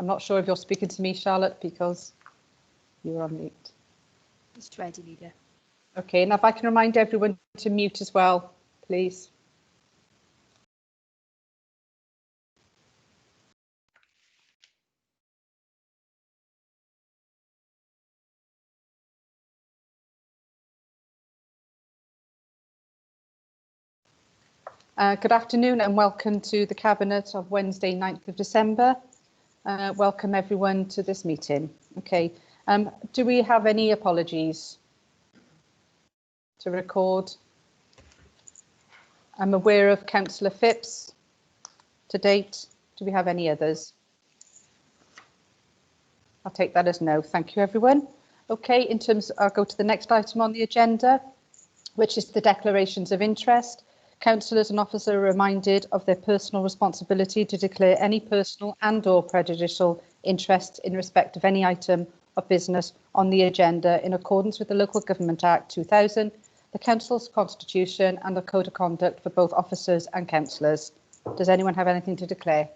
I'm not sure if you're speaking to me, Charlotte, because you're on mute. It's ready, Leader. Okay, and if I can remind everyone to mute as well, please. Good afternoon and welcome to the Cabinet of Wednesday, 9th of December. Welcome everyone to this meeting. Okay, do we have any apologies to record? I'm aware of Councillor Phipps to date. Do we have any others? I'll take that as no. Thank you, everyone. Okay, I'll go to the next item on the agenda, which is the declarations of interest. Councillors and officers are reminded of their personal responsibility to declare any personal and/or prejudicial interest in respect of any item of business on the agenda in accordance with the Local Government Act 2000, the Council's Constitution and the Code of Conduct for both officers and councillors. Does anyone have anything to declare?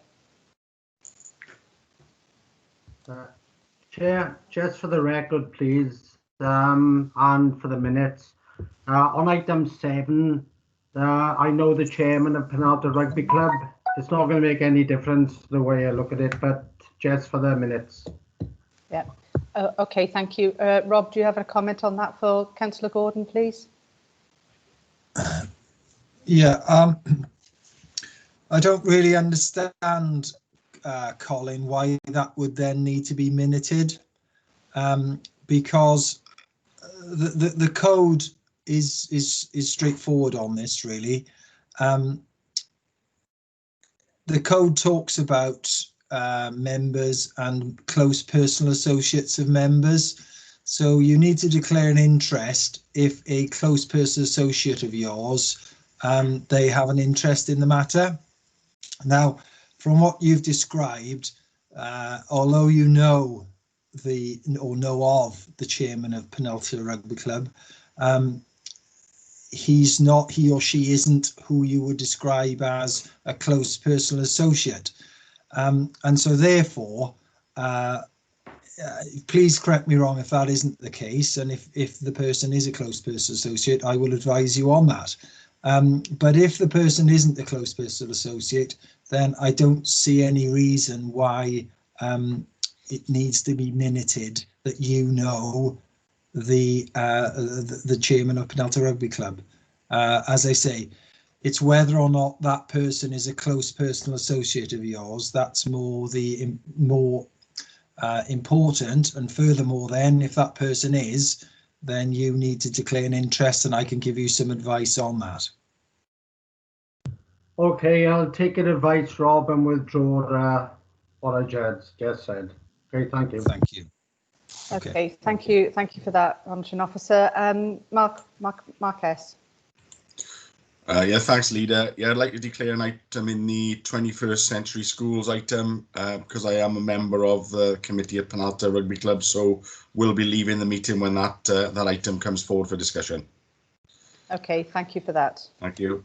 Chair, just for the record, please, and for the minutes, on item 7, I know the chairman of Penalty Rugby Club. It's not going to make any difference the way I look at it, but just for the minutes. Yeah. Okay, thank you. Rob, do you have a comment on that for Councillor Gordon, please? Yeah, I don't really understand, Colin, why that would then need to be minuted, because the code is straightforward on this, really. The code talks about members and close personal associates of members. So you need to declare an interest if a close personal associate of yours, they have an interest in the matter. Now, from what you've described, although you know of the chairman of Penalty Rugby Club, he or she isn't who you would describe as a close personal associate. And so therefore, please correct me wrong if that isn't the case, and if the person is a close personal associate, I will advise you on that. But if the person isn't the close personal associate, then I don't see any reason why it needs to be minuted that you know the chairman of Penalty Rugby Club. As I say, it's whether or not that person is a close personal associate of yours that's more important. And furthermore, then if that person is, then you need to declare an interest, and I can give you some advice on that. Okay, I'll take your advice, Rob, and withdraw what I just said. Okay, thank you. Thank you. Okay, thank you for that, Honourable Officer. Mark S. Yeah, thanks, Leader. Yeah, I'd like to declare an item in the 21st Century Schools item because I am a member of the committee at Penalty Rugby Club, so we'll be leaving the meeting when that item comes forward for discussion. Okay, thank you for that. Thank you.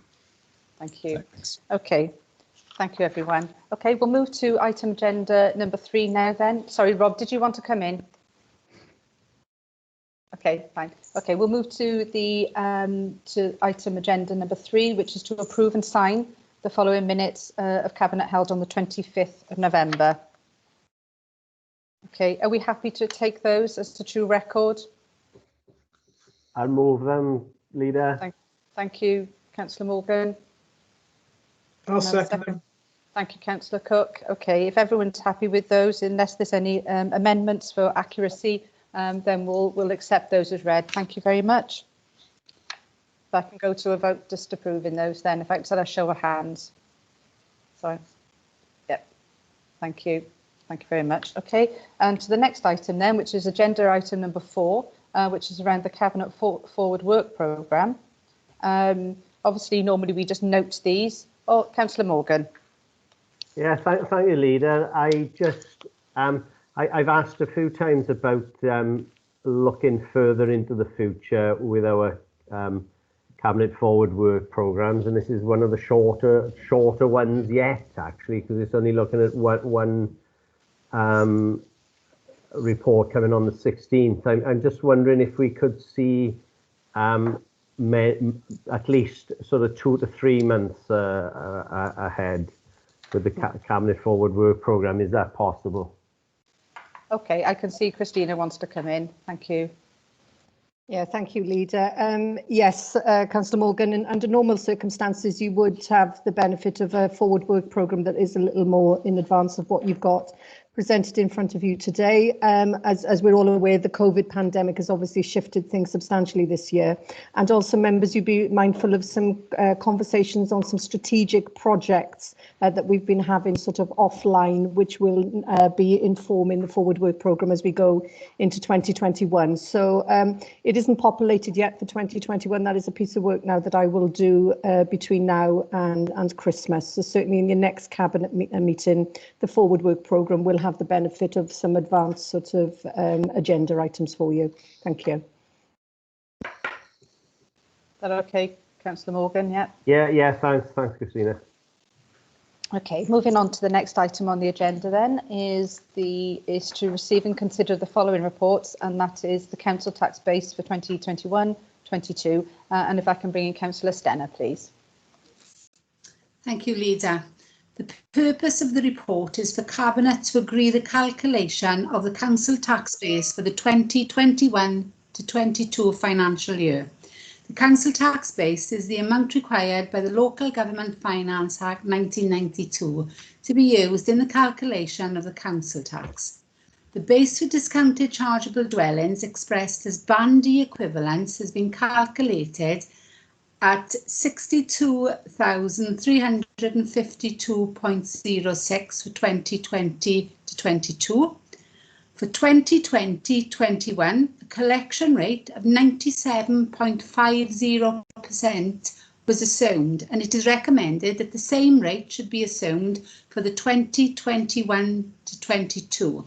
Thank you. Thanks. Okay, thank you, everyone. Okay, we'll move to item agenda number 3 now then. Sorry, Rob, did you want to come in? Okay, fine. Okay, we'll move to the to item agenda number 3, which is to approve and sign the following minutes of Cabinet held on the 25th of November. Okay, are we happy to take those as the true record? I'll move them, Leader. Thank you, Councillor Morgan. I'll second them. Thank you, Councillor Cook. Okay, if everyone's happy with those, unless there's any amendments for accuracy, then we'll accept those as read. Thank you very much. If I can go to a vote just approving those then, if I could a show of hands. Sorry. Yep. Thank you. Thank you very much. Okay, and to the next item then, which is agenda item number 4, which is around the Cabinet Forward Work Programme. Obviously, normally we just note these. Oh, Councillor Morgan. Yeah, thank you, Leader. I've asked a few times about looking further into the future with our Cabinet Forward Work programmes, and this is one of the shorter ones yet, actually, because it's only looking at one report coming on the 16th. I'm just wondering if we could see at least sort of 2 to 3 months ahead with the Cabinet Forward Work Programme. Is that possible? Okay, I can see Christina wants to come in. Thank you. Yeah, thank you, Leader. Yes, Councillor Morgan, under normal circumstances, you would have the benefit of a forward work programme that is a little more in advance of what you've got presented in front of you today. As we're all aware, the COVID pandemic has obviously shifted things substantially this year. And also, members, you'd be mindful of some conversations on some strategic projects that we've been having sort of offline, which will be informing the forward work programme as we go into 2021. So it isn't populated yet for 2021. That is a piece of work now that I will do between now and Christmas. So certainly in your next cabinet meeting, the forward work programme will have the benefit of some advanced sort of agenda items for you. Thank you. Is that okay, Councillor Morgan? Yeah. Yeah. Thanks, Christina. Okay, moving on to the next item on the agenda then is to receive and consider the following reports, and that is the council tax base for 2021-22. And if I can bring in Councillor Stenner, please. Thank you, Leader. The purpose of the report is for Cabinet to agree the calculation of the council tax base for the 2021-22 financial year. The council tax base is the amount required by the Local Government Finance Act 1992 to be used in the calculation of the council tax. The base for discounted chargeable dwellings expressed as Band D equivalents has been calculated at 62,352.06 for 2020-22. For 2020-21, a collection rate of 97.50% was assumed, and it is recommended that the same rate should be assumed for the 2021-22.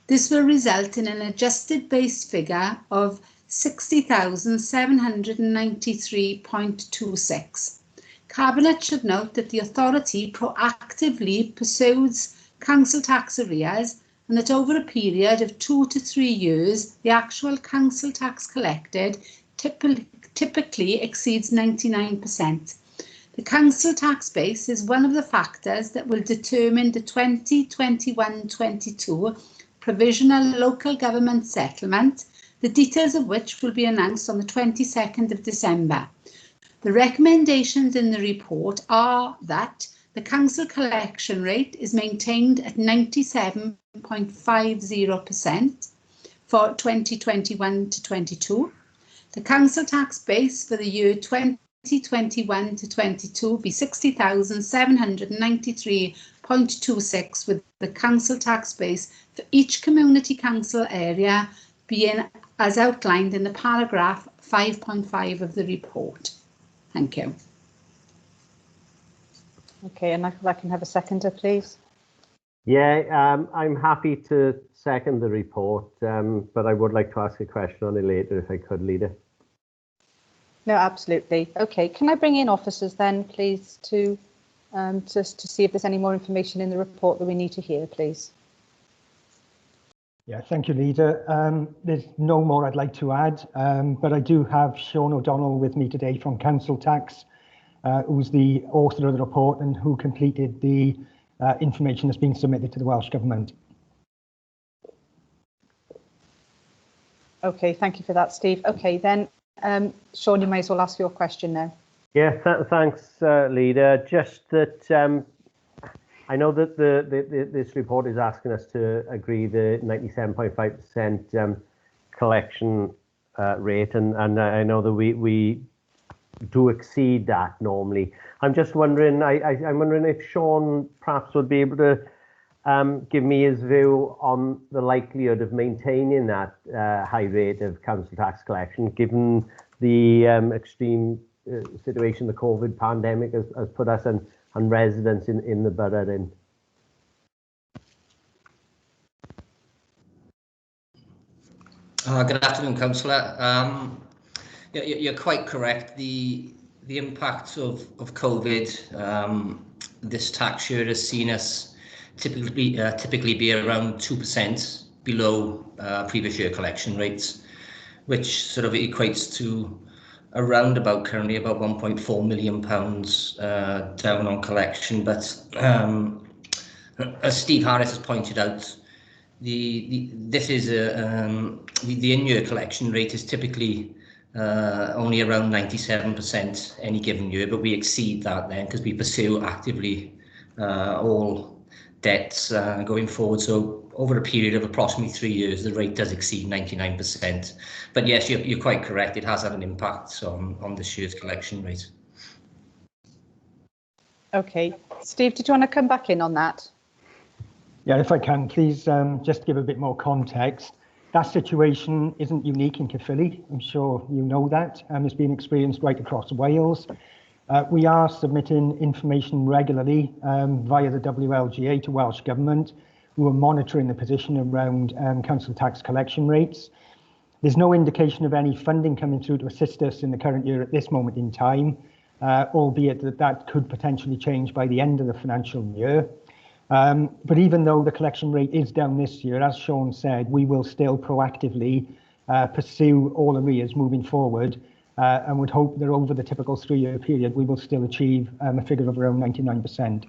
This will result in an adjusted base figure of 60,793.26. Cabinet should note that the authority proactively pursues council tax arrears, and that over a period of 2 to 3 years, the actual council tax collected typically exceeds 99%. The council tax base is one of the factors that will determine the 2021-22 provisional local government settlement, the details of which will be announced on the 22nd of December. The recommendations in the report are that the council collection rate is maintained at 97.50% for 2021-22. The council tax base for the year 2021-22 be 60,793.26, with the council tax base for each community council area being as outlined in the paragraph 5.5 of the report. Thank you. Okay, and if I can have a seconder, please. Yeah, I'm happy to second the report, but I would like to ask a question on it later if I could, Leader. No, absolutely. Okay, can I bring in officers then, please, to just to see if there's any more information in the report that we need to hear, please. Yeah, thank you, Leader. There's no more I'd like to add, but I do have Sean O'Donnell with me today from Council Tax, who's the author of the report and who completed the information that's been submitted to the Welsh Government. Okay, thank you for that, Steve. Okay, then, Sean, you may as well ask your question now. Yeah, thanks, Leader. Just that I know that this report is asking us to agree the 97.5% collection rate, and I know that we do exceed that normally. I'm just wondering, I'm wondering if Sean perhaps would be able to give me his view on the likelihood of maintaining that high rate of council tax collection, given the extreme situation the COVID pandemic has put us and residents in the borough in. Good afternoon, Councillor. You're quite correct. The impacts of COVID this tax year has seen us typically be around 2% below previous year collection rates, which sort of equates to around about currently about £1.4 million down on collection. But as Steve Harris has pointed out, the in-year collection rate is typically only around 97% any given year, but we exceed that then because we pursue actively all debts going forward. So over a period of approximately 3 years, the rate does exceed 99%. But yes, you're quite correct. It has had an impact on this year's collection rate. Okay, Steve, did you want to come back in on that? Yeah, if I can, please, just to give a bit more context. That situation isn't unique in Caerphilly. I'm sure you know that. It's been experienced right across Wales. We are submitting information regularly via the WLGA to Welsh Government, who are monitoring the position around council tax collection rates. There's no indication of any funding coming through to assist us in the current year at this moment in time, albeit that could potentially change by the end of the financial year. But even though the collection rate is down this year, as Sean said, we will still proactively pursue all arrears moving forward, and would hope that over the typical 3-year period, we will still achieve a figure of around 99%.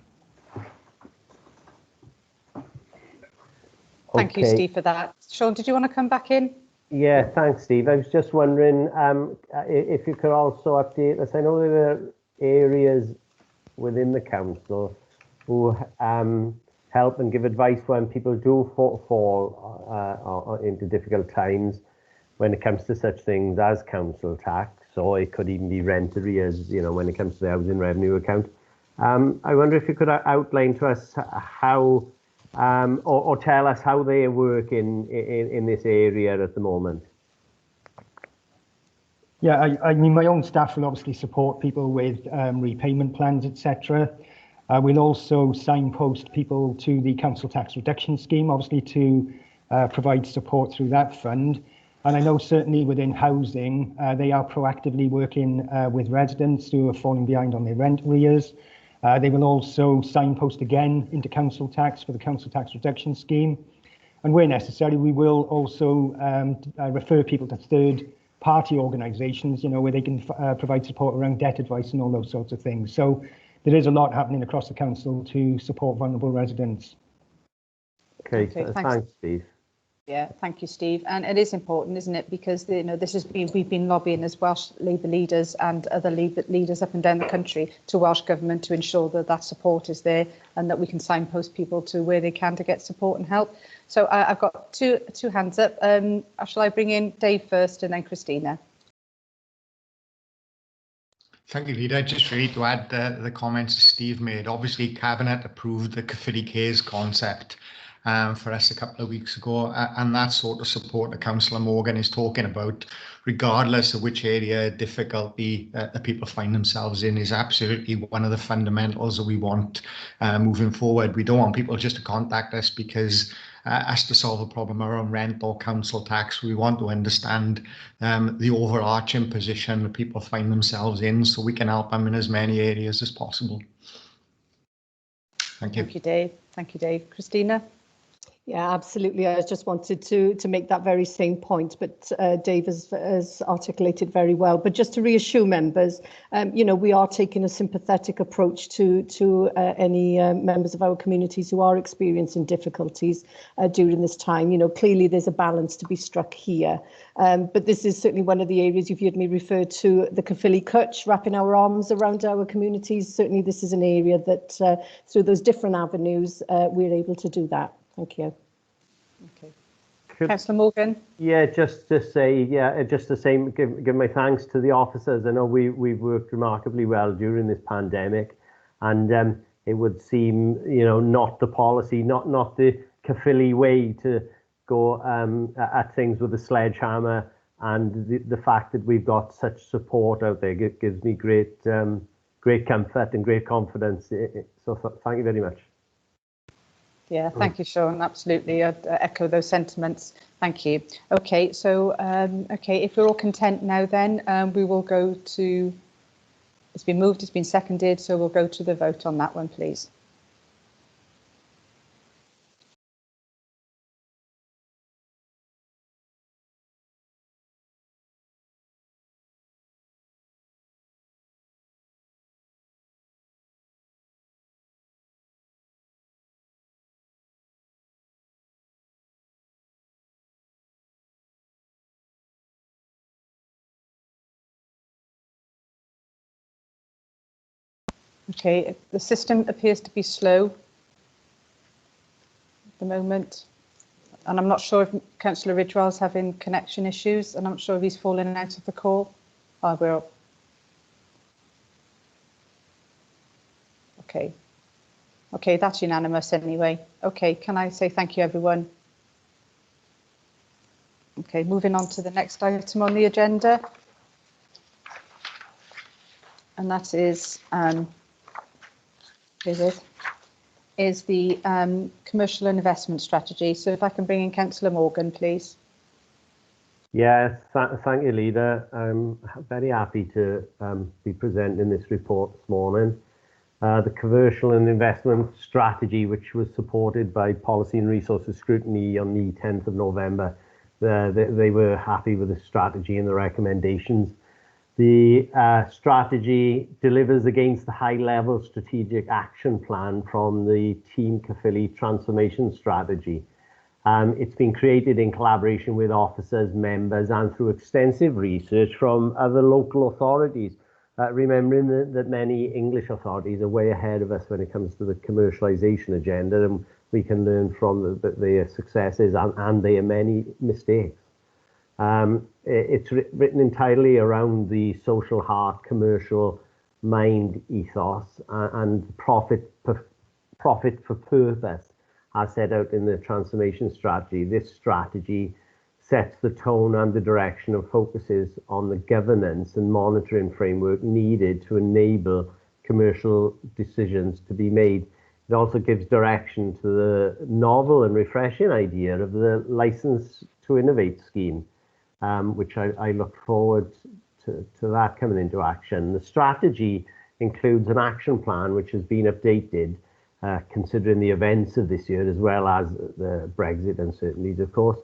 Thank you, Steve, for that. Sean, did you want to come back in? Yeah, thanks, Steve. I was just wondering if you could also update us. I know there are areas within the council who help and give advice when people do fall into difficult times when it comes to such things as council tax, or it could even be rent arrears, when it comes to the housing revenue account. I wonder if you could outline to us how, or tell us how they work in this area at the moment. Yeah, I mean, my own staff will obviously support people with repayment plans, etc. We'll also signpost people to the council tax reduction scheme, obviously to provide support through that fund. And I know certainly within housing, they are proactively working with residents who are falling behind on their rent arrears. They will also signpost again into council tax for the council tax reduction scheme. And where necessary, we will also refer people to third-party organisations, where they can provide support around debt advice and all those sorts of things. So there is a lot happening across the council to support vulnerable residents. Okay, thanks, Steve. Yeah, thank you, Steve. And it is important, isn't it? Because we've been lobbying as Welsh Labour leaders and other leaders up and down the country to Welsh Government to ensure that that support is there and that we can signpost people to where they can to get support and help. So I've got two hands up. Shall I bring in Dave first and then Christina? Thank you, Leader. Just really to add the comments Steve made. Obviously, Cabinet approved the Caerphilly Cares concept for us a couple of weeks ago, and that sort of support that Councillor Morgan is talking about, regardless of which area of difficulty the people find themselves in, is absolutely one of the fundamentals that we want moving forward. We don't want people just to contact us because asked to solve a problem around rent or council tax. We want to understand the overarching position that people find themselves in so we can help them in as many areas as possible. Thank you. Thank you, Dave. Thank you, Dave. Christina? Yeah, absolutely. I just wanted to make that very same point, but Dave has articulated very well. But just to reassure members, we are taking a sympathetic approach to any members of our communities who are experiencing difficulties during this time. Clearly there's a balance to be struck here. But this is certainly one of the areas you've heard me refer to, the Caerphilly Cwtch, wrapping our arms around our communities. Certainly this is an area that through those different avenues, we're able to do that. Thank you. Okay. Councillor Morgan? Yeah, just to say, give my thanks to the officers. I know we've worked remarkably well during this pandemic, and it would seem, not the policy, not the Caerphilly way to go at things with a sledgehammer, and the fact that we've got such support out there gives me great comfort and great confidence. So thank you very much. Yeah, thank you, Sean. Absolutely. I'd echo those sentiments. Thank you. Okay, so, if we're all content now, then we will go to, it's been moved, it's been seconded, so we'll go to the vote on that one, please. Okay, the system appears to be slow at the moment. And I'm not sure if Councillor Ridgewell's having connection issues, and I'm not sure if he's fallen out of the call. Oh, we're okay. Okay, that's unanimous anyway. Okay, can I say thank you, everyone? Okay, moving on to the next item on the agenda. And that is the commercial and investment strategy. So if I can bring in Councillor Morgan, please. Yes, thank you, Leader. I'm very happy to be presenting this report this morning. The commercial and investment strategy, which was supported by Policy and Resources Scrutiny on the 10th of November, they were happy with the strategy and the recommendations. The strategy delivers against the high-level strategic action plan from the Team Caerphilly transformation strategy. It's been created in collaboration with officers, members, and through extensive research from other local authorities, remembering that many English authorities are way ahead of us when it comes to the commercialisation agenda, and we can learn from their successes and their many mistakes. It's written entirely around the social heart, commercial mind ethos and profit for purpose as set out in the transformation strategy. This strategy sets the tone and the direction and focuses on the governance and monitoring framework needed to enable commercial decisions to be made. It also gives direction to the novel and refreshing idea of the License to Innovate scheme, which I look forward to that coming into action. The strategy includes an action plan which has been updated considering the events of this year, as well as the Brexit uncertainties, of course,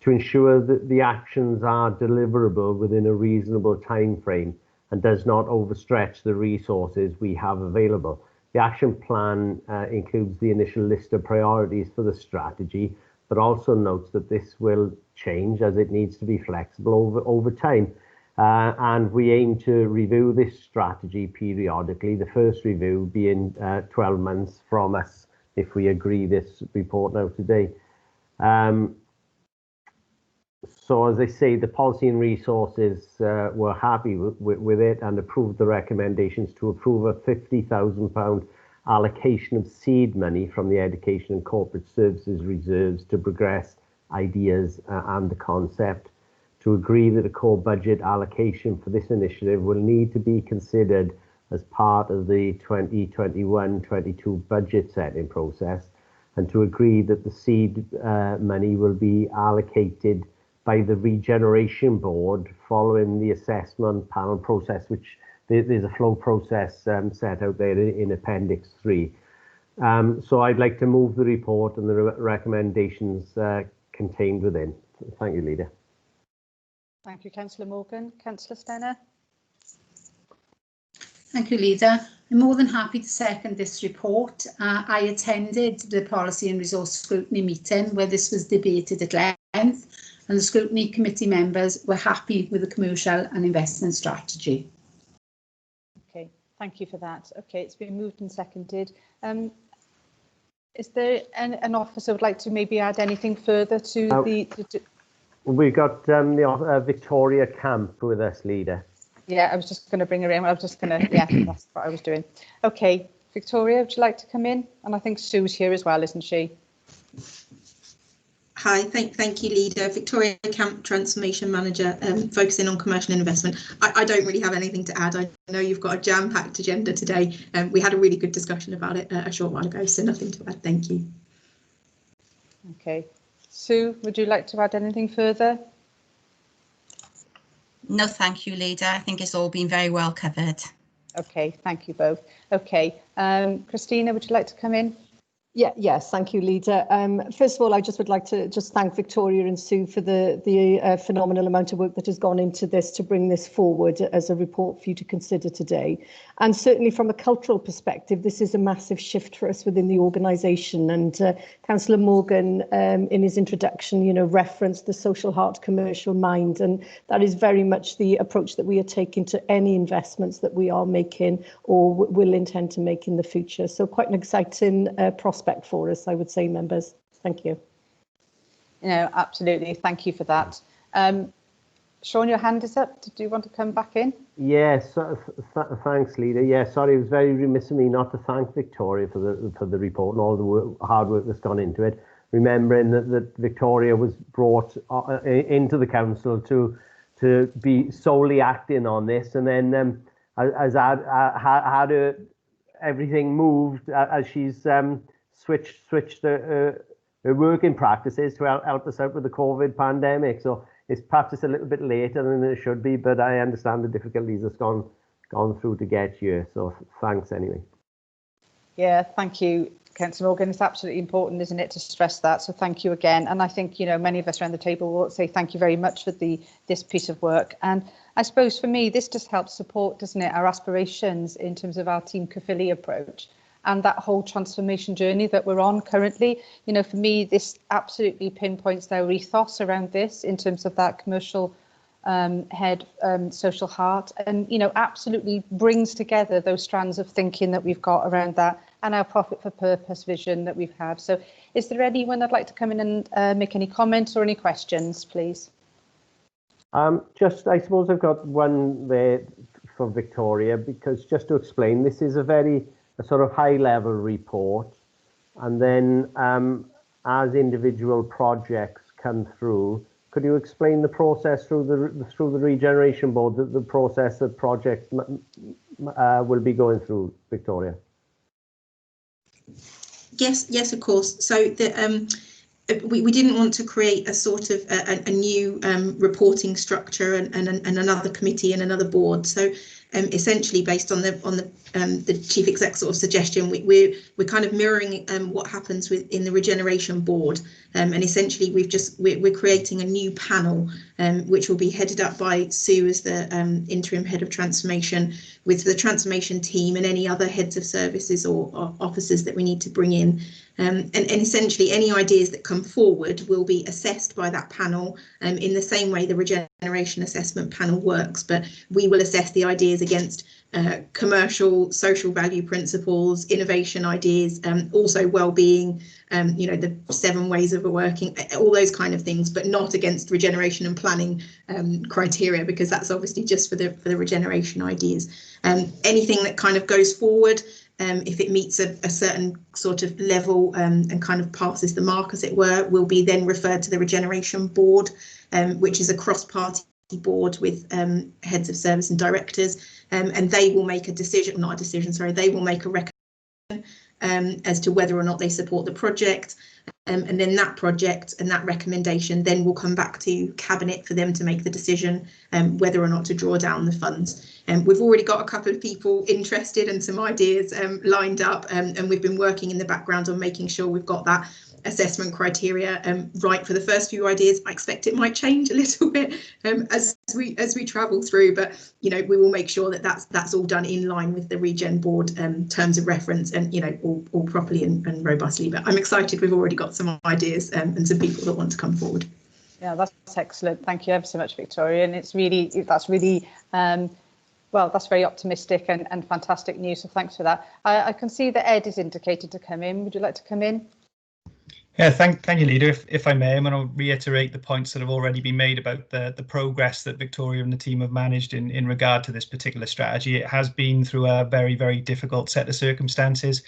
to ensure that the actions are deliverable within a reasonable time frame and does not overstretch the resources we have available. The action plan includes the initial list of priorities for the strategy, but also notes that this will change as it needs to be flexible over time. And we aim to review this strategy periodically, the first review being 12 months from us if we agree this report now today. So as I say, the Policy and Resources were happy with it and approved the recommendations to approve a £50,000 allocation of seed money from the Education and Corporate Services reserves to progress ideas and the concept, to agree that a core budget allocation for this initiative will need to be considered as part of the 2021-22 budget setting process, and to agree that the seed money will be allocated by the Regeneration Board following the assessment panel process, which there's a flow process set out there in Appendix 3. So I'd like to move the report and the recommendations contained within. Thank you, Leader. Thank you, Councillor Morgan. Councillor Stenner. Thank you, Leader. I'm more than happy to second this report. I attended the Policy and Resource Scrutiny meeting where this was debated at length, and the Scrutiny Committee members were happy with the commercial and investment strategy. Okay, thank you for that. Okay, it's been moved and seconded. Is there an officer would like to maybe add anything further to the... We've got the Victoria Camp with us, Leader. Yeah, I was just going to bring her in. I was just going to, yeah, that's what I was doing. Okay, Victoria, would you like to come in? And I think Sue's here as well, isn't she? Hi, thank you, Leader. Victoria Camp, Transformation Manager, focusing on commercial investment. I don't really have anything to add. I know you've got a jam-packed agenda today. We had a really good discussion about it a short while ago, so nothing to add. Thank you. Okay. Sue, would you like to add anything further? No, thank you, Leader. I think it's all been very well covered. Okay, thank you both. Okay, Christina, would you like to come in? Yes, thank you, Leader. First of all, I just would like to just thank Victoria and Sue for the phenomenal amount of work that has gone into this to bring this forward as a report for you to consider today. And certainly from a cultural perspective, this is a massive shift for us within the organisation. And Councillor Morgan, in his introduction, referenced the social heart, commercial mind, and that is very much the approach that we are taking to any investments that we are making or will intend to make in the future. So quite an exciting prospect for us, I would say, members. Thank you. Absolutely. Thank you for that. Sean, your hand is up. Did you want to come back in? Yes, thanks, Leader. Yeah, sorry, it was very remiss of me not to thank Victoria for the report and all the hard work that's gone into it. Remembering that Victoria was brought into the council to be solely acting on this, and then as had everything moved as she's switched her working practices to help us out with the COVID pandemic. So it's perhaps just a little bit later than it should be, but I understand the difficulties that's gone through to get here. So thanks anyway. Yeah, thank you, Councillor Morgan. It's absolutely important, isn't it, to stress that. So thank you again. And I think, many of us around the table will say thank you very much for this piece of work. And I suppose for me, this just helps support, doesn't it, our aspirations in terms of our Team Caerphilly approach and that whole transformation journey that we're on currently. For me, this absolutely pinpoints our ethos around this in terms of that commercial head, social heart, and, absolutely brings together those strands of thinking that we've got around that and our profit for purpose vision that we've had. So is there anyone that'd like to come in and make any comments or any questions, please? I suppose I've got one there for Victoria, because just to explain, this is a sort of high level report, and then as individual projects come through, could you explain the process through the regeneration board, the process that projects will be going through, Victoria? Yes, of course. So we didn't want to create a sort of a new reporting structure and another committee and another board. So essentially, based on the chief exec sort of suggestion, we're kind of mirroring what happens in the regeneration board, and essentially we're creating a new panel which will be headed up by Sue as the interim head of transformation, with the transformation team and any other heads of services or officers that we need to bring in. And essentially any ideas that come forward will be assessed by that panel in the same way the regeneration assessment panel works, but we will assess the ideas against commercial, social value principles, innovation ideas, also well-being, the 7 ways of working, all those kind of things, but not against regeneration and planning criteria, because that's obviously just for the regeneration ideas. Anything that kind of goes forward, if it meets a certain sort of level and kind of passes the mark, as it were, will be then referred to the regeneration board, which is a cross-party board with heads of service and directors, and they will make they will make a recommendation as to whether or not they support the project, and then that project and that recommendation then will come back to Cabinet for them to make the decision whether or not to draw down the funds. And we've already got a couple of people interested and some ideas lined up, and we've been working in the background on making sure we've got that assessment criteria right for the first few ideas. I expect it might change a little bit as we travel through, but we will make sure that that's all done in line with the Regen Board terms of reference, and all properly and robustly. But I'm excited. We've already got some ideas and some people that want to come forward. Yeah, that's excellent. Thank you ever so much, Victoria. And that's very optimistic and fantastic news. So thanks for that. I can see that Ed is indicated to come in. Would you like to come in? Yeah, thank you, Leader. If I may, I'm going to reiterate the points that have already been made about the progress that Victoria and the team have managed in regard to this particular strategy. It has been through a very, very difficult set of circumstances.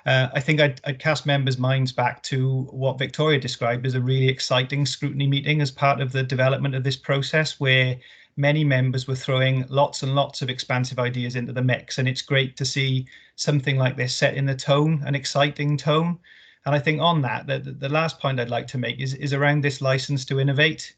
I think I'd cast members' minds back to what Victoria described as a really exciting scrutiny meeting as part of the development of this process, where many members were throwing lots and lots of expansive ideas into the mix. And it's great to see something like this set in the tone, an exciting tone. And I think on that, the last point I'd like to make is around this license to innovate.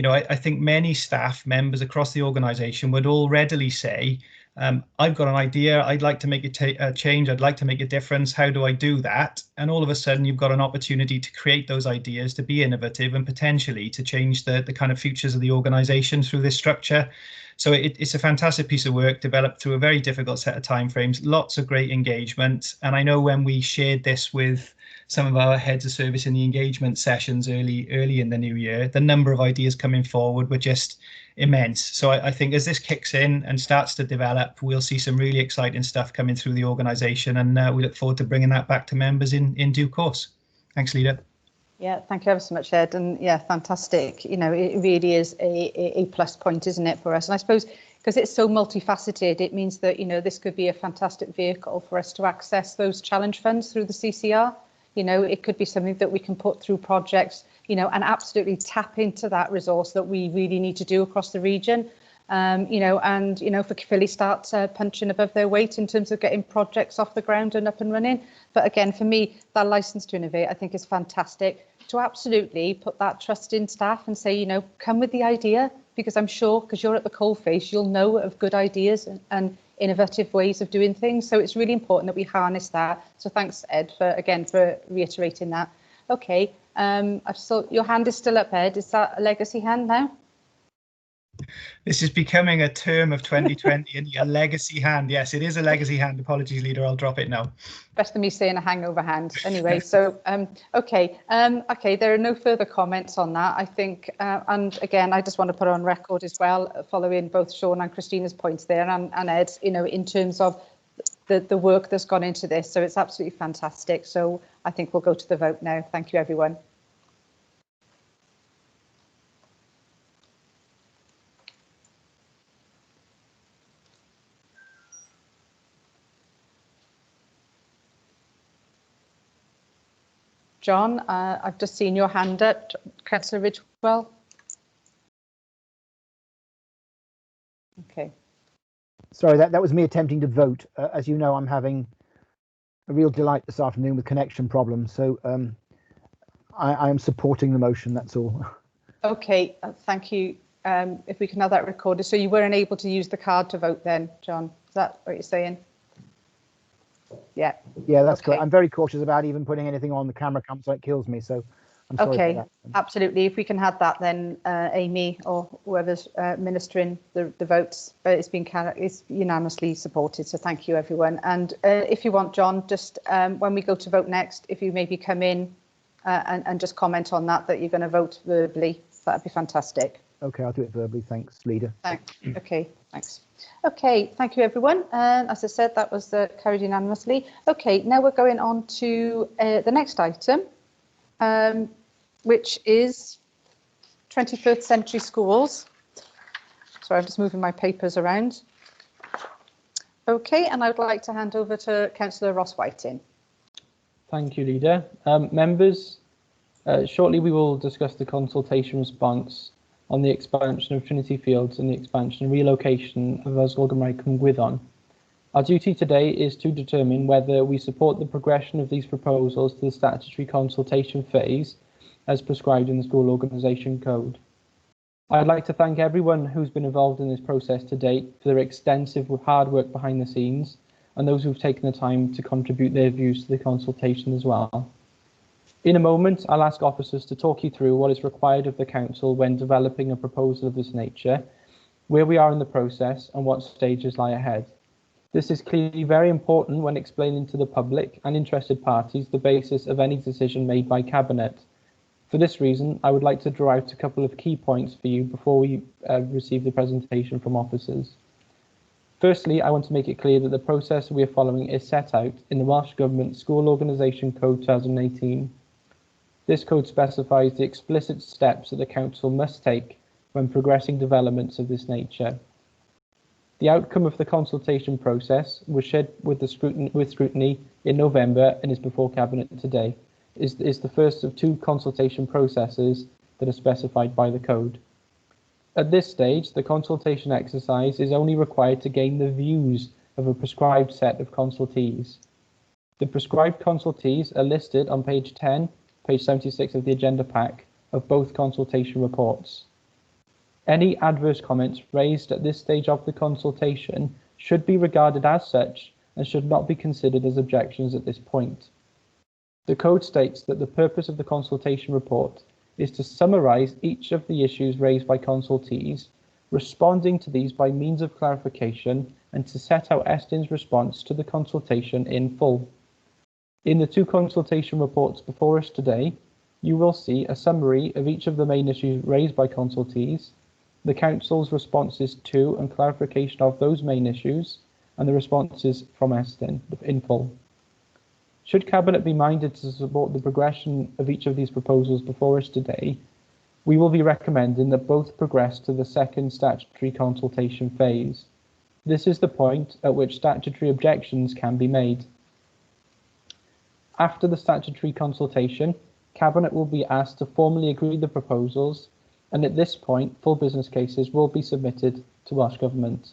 I think many staff members across the organisation would all readily say I've got an idea, I'd like to make a change, I'd like to make a difference, how do I do that? And all of a sudden you've got an opportunity to create those ideas, to be innovative and potentially to change the kind of futures of the organisation through this structure. So it's a fantastic piece of work developed through a very difficult set of timeframes, lots of great engagement. And I know when we shared this with some of our heads of service in the engagement sessions early in the new year, the number of ideas coming forward were just immense. So I think as this kicks in and starts to develop, we'll see some really exciting stuff coming through the organisation, and we look forward to bringing that back to members in due course. Thanks, Leader. Yeah, thank you ever so much, Ed. And yeah, fantastic. You know, it really is a plus point, isn't it, for us? And I suppose because it's so multifaceted, it means that, you know, this could be a fantastic vehicle for us to access those challenge funds through the CCR. You know, it could be something that we can put through projects, you know, and absolutely tap into that resource that we really need to do across the region. You know, and, you know, for Caerphilly start punching above their weight in terms of getting projects off the ground and up and running. But again, for me, that license to innovate, I think is fantastic, to absolutely put that trust in staff and say, you know, come with the idea, because I'm sure, because you're at the coalface, you'll know of good ideas and innovative ways of doing things. So it's really important that we harness that. So thanks, Ed, for reiterating that. OK, I saw your hand is still up, Ed. Is that a legacy hand now? This is becoming a term of 2020 and a legacy hand. Yes, it is a legacy hand. Apologies, Leader. I'll drop it now. Better than me saying a hangover hand. Anyway, so OK, there are no further comments on that, I think. And again, I just want to put on record as well, following both Sean and Christina's points there and Ed, you know, in terms of the work that's gone into this. So it's absolutely fantastic. So I think we'll go to the vote now. Thank you, everyone. John, I've just seen your hand up. Councillor Ridgewell. Okay. Sorry, that was me attempting to vote. As you know, I'm having a real delight this afternoon with connection problems. So I am supporting the motion, that's all. Okay, thank you. If we can have that recorded. So you weren't able to use the card to vote then, John? Is that what you're saying? Yeah. Yeah, that's correct. I'm very cautious about even putting anything on. The camera comes so it kills me. So I'm sorry okay, about that. Absolutely. If we can have that, then Amy or whoever's ministering the votes, it's unanimously supported. So thank you, everyone. And if you want, John, just when we go to vote next, if you maybe come in and just comment on that you're going to vote verbally, that'd be fantastic. Okay, I'll do it verbally. Thanks, Leader. Thanks. Okay, thanks. Okay, thank you, everyone. And as I said, that was carried unanimously. Okay, now we're going on to the next item, which is 21st Century Schools. Sorry, I'm just moving my papers around. Okay, and I would like to hand over to Councillor Ross Whiting. Thank you, Leader. Members, shortly we will discuss the consultation response on the expansion of Trinity Fields and the expansion and relocation of Ysgol Gymraeg Cwm Gwyddon. Our duty today is to determine whether we support the progression of these proposals to the statutory consultation phase as prescribed in the School Organisation Code. I'd like to thank everyone who's been involved in this process to date for their extensive hard work behind the scenes and those who've taken the time to contribute their views to the consultation as well. In a moment, I'll ask officers to talk you through what is required of the Council when developing a proposal of this nature, where we are in the process and what stages lie ahead. This is clearly very important when explaining to the public and interested parties the basis of any decision made by Cabinet. For this reason, I would like to draw out a couple of key points for you before we receive the presentation from officers. Firstly, I want to make it clear that the process we are following is set out in the Welsh Government School Organisation Code 2018. This code specifies the explicit steps that the Council must take when progressing developments of this nature. The outcome of the consultation process was shared with scrutiny in November and is before Cabinet today. Is the first of two consultation processes that are specified by the code. At this stage, the consultation exercise is only required to gain the views of a prescribed set of consultees. The prescribed consultees are listed on page 10, page 76 of the agenda pack of both consultation reports. Any adverse comments raised at this stage of the consultation should be regarded as such and should not be considered as objections at this point. The code states that the purpose of the consultation report is to summarise each of the issues raised by consultees, responding to these by means of clarification, and to set out Eston's response to the consultation in full. In the two consultation reports before us today, you will see a summary of each of the main issues raised by consultees, the Council's responses to and clarification of those main issues, and the responses from Eston in full. Should Cabinet be minded to support the progression of each of these proposals before us today, we will be recommending that both progress to the second statutory consultation phase. This is the point at which statutory objections can be made. After the statutory consultation, Cabinet will be asked to formally agree the proposals, and at this point, full business cases will be submitted to Welsh Government.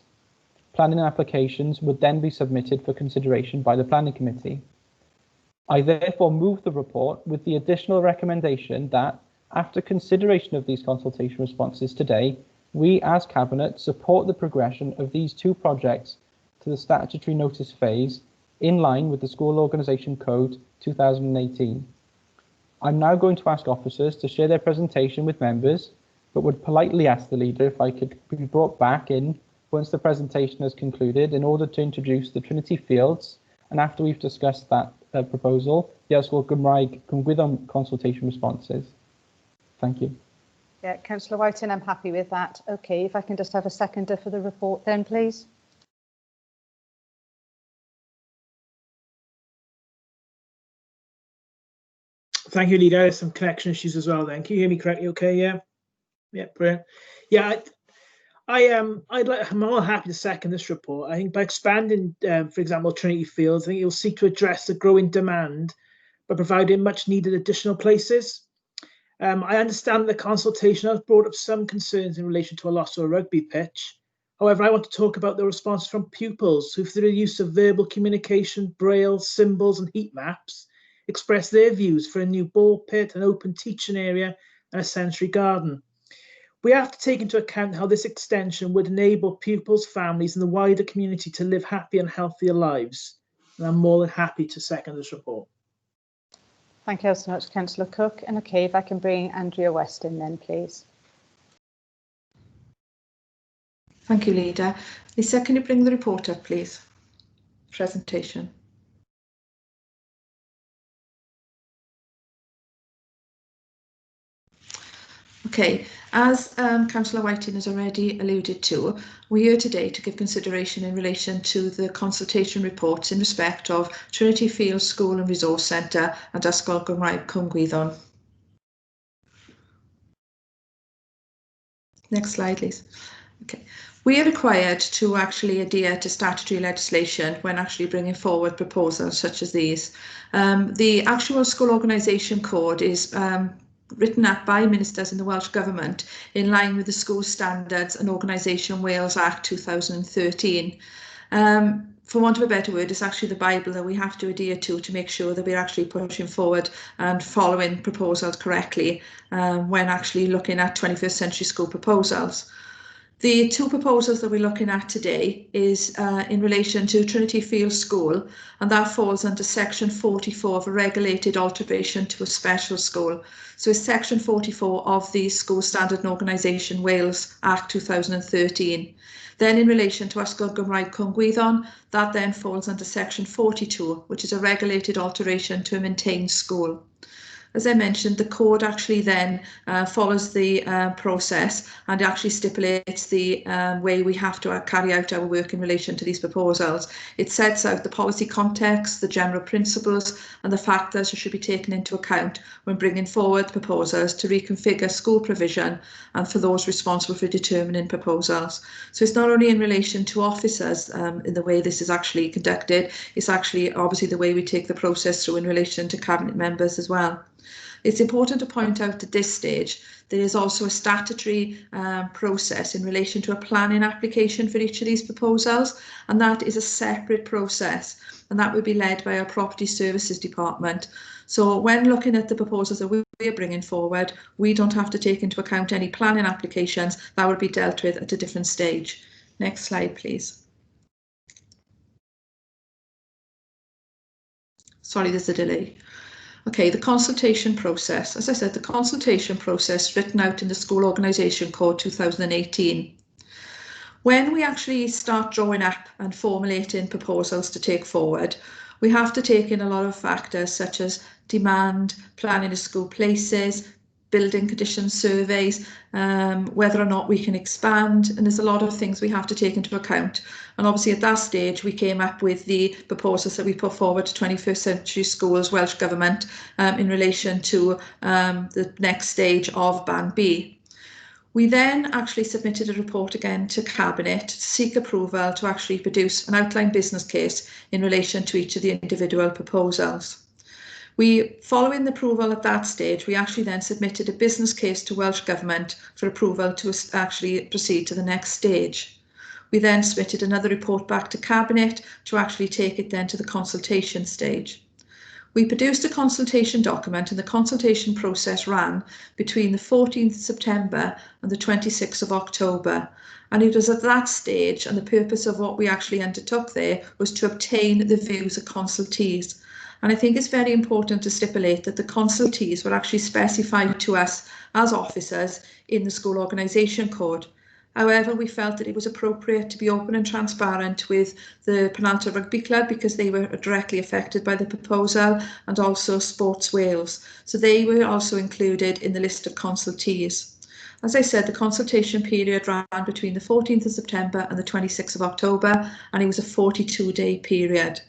Planning applications would then be submitted for consideration by the Planning Committee. I therefore move the report with the additional recommendation that, after consideration of these consultation responses today, we as Cabinet support the progression of these two projects to the statutory notice phase in line with the School Organisation Code 2018. I'm now going to ask officers to share their presentation with members, but would politely ask the leader if I could be brought back in once the presentation has concluded in order to introduce the Trinity Fields, and after we've discussed that proposal, the Ysgol Gymraeg Cwm Gwyddon consultation responses. Thank you. Yeah, Councillor Whiting, I'm happy with that. Okay, if I can just have a seconder for the report then, please. Thank you, Leader. There's some connection issues as well then. Can you hear me correctly? Okay, yeah. Yeah, brilliant. Yeah, I'm all happy to second this report. I think by expanding, for example, Trinity Fields, I think it will seek to address the growing demand by providing much needed additional places. I understand the consultation has brought up some concerns in relation to a loss of a rugby pitch. However, I want to talk about the response from pupils who, through the use of verbal communication, braille, symbols and heat maps, express their views for a new ball pit, an open teaching area and a sensory garden. We have to take into account how this extension would enable pupils, families and the wider community to live happy and healthier lives. And I'm more than happy to second this report. Thank you so much, Councillor Cook. And okay, if I can bring Andrea West in then, please. Thank you, Leader. Lisa, can you bring the report up, please? Presentation. Okay, as Councillor Whiting has already alluded to, we're here today to give consideration in relation to the consultation reports in respect of Trinity Fields School and Resource Centre and Ysgol Gymraeg Cwm Gwyddon. Next slide, please. Okay. We are required to actually adhere to statutory legislation when actually bringing forward proposals such as these. The actual school organisation code is written up by ministers in the Welsh Government in line with the School Standards and Organisation Wales Act 2013. For want of a better word, it's actually the Bible that we have to adhere to make sure that we're actually pushing forward and following proposals correctly when actually looking at 21st century school proposals. The two proposals that we're looking at today is in relation to Trinity Fields School, and that falls under section 44 of a regulated alteration to a special school. So it's section 44 of the School Standard and Organisation Wales Act 2013. Then in relation to Ysgol Gymraeg Cwm Gwyddon, that then falls under section 42, which is a regulated alteration to a maintained school. As I mentioned, the code actually then follows the process and actually stipulates the way we have to carry out our work in relation to these proposals. It sets out the policy context, the general principles and the factors that should be taken into account when bringing forward proposals to reconfigure school provision and for those responsible for determining proposals. So it's not only in relation to officers in the way this is actually conducted, it's actually obviously the way we take the process through in relation to Cabinet members as well. It's important to point out at this stage there is also a statutory process in relation to a planning application for each of these proposals, and that is a separate process, and that will be led by our Property Services Department. So when looking at the proposals that we are bringing forward, we don't have to take into account any planning applications. That will be dealt with at a different stage. Next slide, please. Sorry, there's a delay. Okay, the consultation process. As I said, the consultation process written out in the School Organisation Code 2018. When we actually start drawing up and formulating proposals to take forward, we have to take in a lot of factors such as demand, planning of school places, building condition surveys, whether or not we can expand, and there's a lot of things we have to take into account. And obviously at that stage we came up with the proposals that we put forward to 21st Century Schools Welsh Government in relation to the next stage of Band B. We then actually submitted a report again to Cabinet to seek approval to actually produce an outline business case in relation to each of the individual proposals. Following the approval at that stage, we actually then submitted a business case to Welsh Government for approval to actually proceed to the next stage. We then submitted another report back to Cabinet to actually take it then to the consultation stage. We produced a consultation document and the consultation process ran between the 14th of September and the 26th of October. And it was at that stage, and the purpose of what we actually undertook there was to obtain the views of consultees. And I think it's very important to stipulate that the consultees were actually specified to us as officers in the School Organisation Code. However, we felt that it was appropriate to be open and transparent with the Penalta Rugby Club because they were directly affected by the proposal, and also Sports Wales. So they were also included in the list of consultees. As I said, the consultation period ran between the 14th of September and the 26th of October, and it was a 42-day period.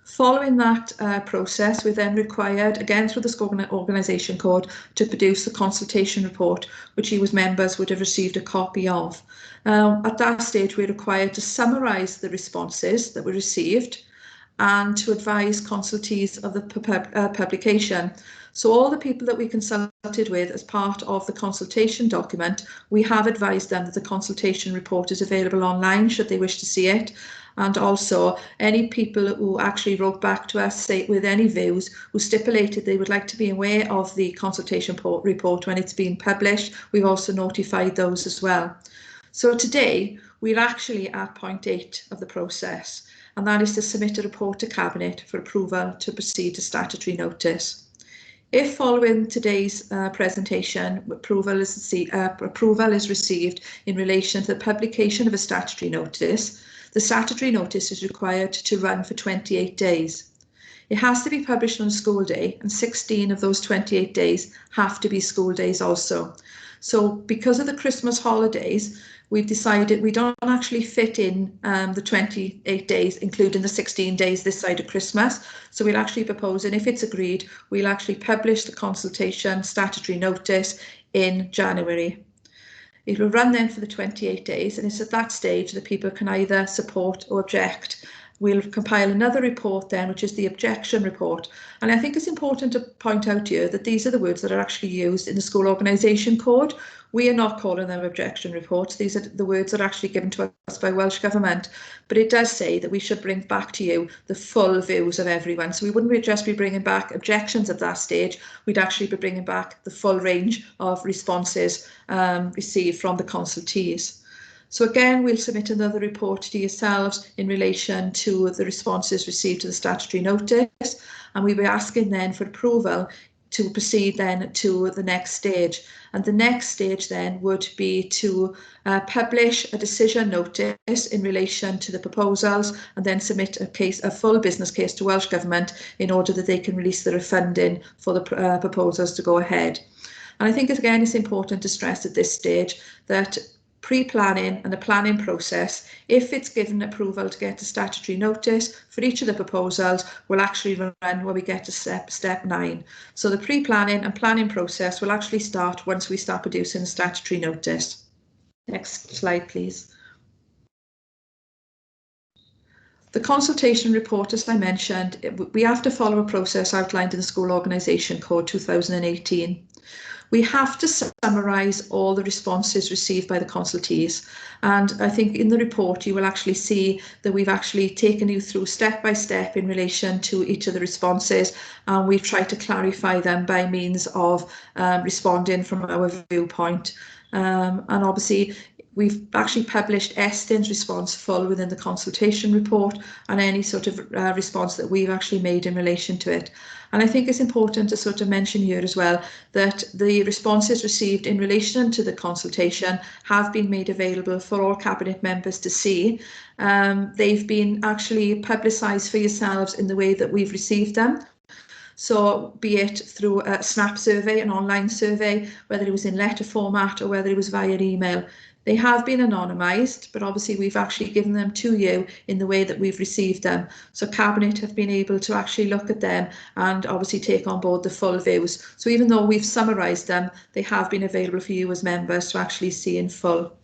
Following that process, we then required, again through the School Organisation Code, to produce the consultation report, which you as members would have received a copy of. At that stage, we were required to summarise the responses that were received and to advise consultees of the publication. So all the people that we consulted with as part of the consultation document, we have advised them that the consultation report is available online should they wish to see it. And also any people who actually wrote back to us with any views who stipulated they would like to be aware of the consultation report when it's being published, we've also notified those as well. So today we're actually at point 8 of the process, and that is to submit a report to Cabinet for approval to proceed to statutory notice. If following today's presentation, approval is received in relation to the publication of a statutory notice, the statutory notice is required to run for 28 days. It has to be published on a school day, and 16 of those 28 days have to be school days also. So because of the Christmas holidays, we've decided we don't actually fit in the 28 days, including the 16 days this side of Christmas. So we'll actually propose, and if it's agreed, we'll actually publish the consultation statutory notice in January. It will run then for the 28 days, and it's at that stage that people can either support or object. We'll compile another report then, which is the objection report. And I think it's important to point out here that these are the words that are actually used in the School Organisation Code. We are not calling them objection reports. These are the words that are actually given to us by Welsh Government. But it does say that we should bring back to you the full views of everyone. So we wouldn't just be bringing back objections at that stage. We'd actually be bringing back the full range of responses received from the consultees. So again, we'll submit another report to yourselves in relation to the responses received to the statutory notice, and we'll be asking then for approval to proceed then to the next stage. And the next stage then would be to publish a decision notice in relation to the proposals, and then submit a full business case to Welsh Government in order that they can release the funding for the proposals to go ahead. And I think again it's important to stress at this stage that pre-planning and the planning process, if it's given approval to get a statutory notice for each of the proposals, will actually run when we get to step 9. So the pre-planning and planning process will actually start once we start producing a statutory notice. Next slide, please. The consultation report, as I mentioned, we have to follow a process outlined in the School Organisation Code 2018. We have to summarise all the responses received by the consultees, and I think in the report you will actually see that we've actually taken you through step by step in relation to each of the responses, and we've tried to clarify them by means of responding from our viewpoint. And obviously We've actually published Estin's response full within the consultation report and any sort of response that we've actually made in relation to it. And I think it's important to sort of mention here as well that the responses received in relation to the consultation have been made available for all Cabinet members to see. They've been actually publicised for yourselves in the way that we've received them. So be it through a SNAP survey, an online survey, whether it was in letter format or whether it was via email. They have been anonymised, but obviously we've actually given them to you in the way that we've received them. So Cabinet have been able to actually look at them and obviously take on board the full views. So even though we've summarised them, they have been available for you as members to actually see in full.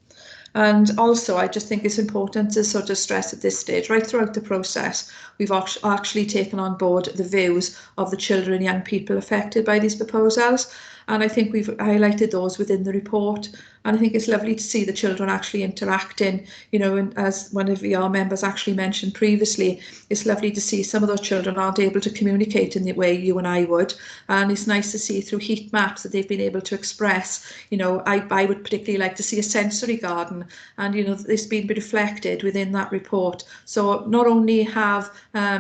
And also, I just think it's important to sort of stress at this stage, right throughout the process, we've actually taken on board the views of the children and young people affected by these proposals. And I think we've highlighted those within the report. And I think it's lovely to see the children actually interacting, you know, and as one of your members actually mentioned previously, it's lovely to see some of those children aren't able to communicate in the way you and I would. And it's nice to see through heat maps that they've been able to express, you know, I would particularly like to see a sensory garden, and, you know, this been reflected within that report. So not only have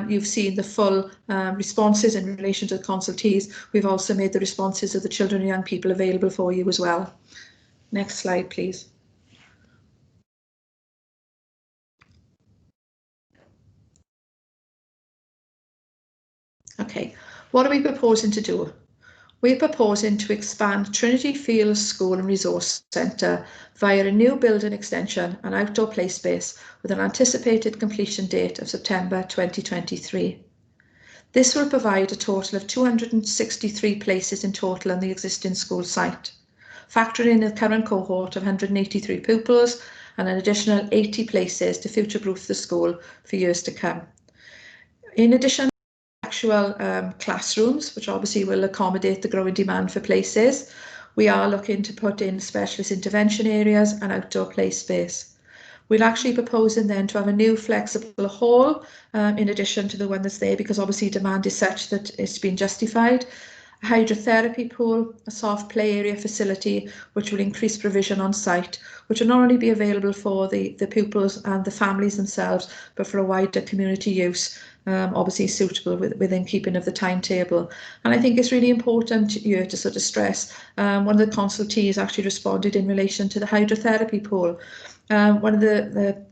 you've seen the full responses in relation to the consultees, we've also made the responses of the children and young people available for you as well. Next slide, please. Okay, what are we proposing to do? We're proposing to expand Trinity Fields School and Resource Centre via a new building extension and outdoor play space with an anticipated completion date of September 2023. This will provide a total of 263 places in total on the existing school site, factoring in the current cohort of 183 pupils and an additional 80 places to future-proof the school for years to come. In addition, actual classrooms, which obviously will accommodate the growing demand for places, we are looking to put in specialist intervention areas and outdoor play space. We're actually proposing then to have a new flexible hall in addition to the one that's there, because obviously demand is such that it's been justified. A hydrotherapy pool, a soft play area facility, which will increase provision on site, which will not only be available for the pupils and the families themselves, but for a wider community use, obviously suitable within keeping of the timetable. And I think it's really important here to sort of stress, one of the consultees actually responded in relation to the hydrotherapy pool. One of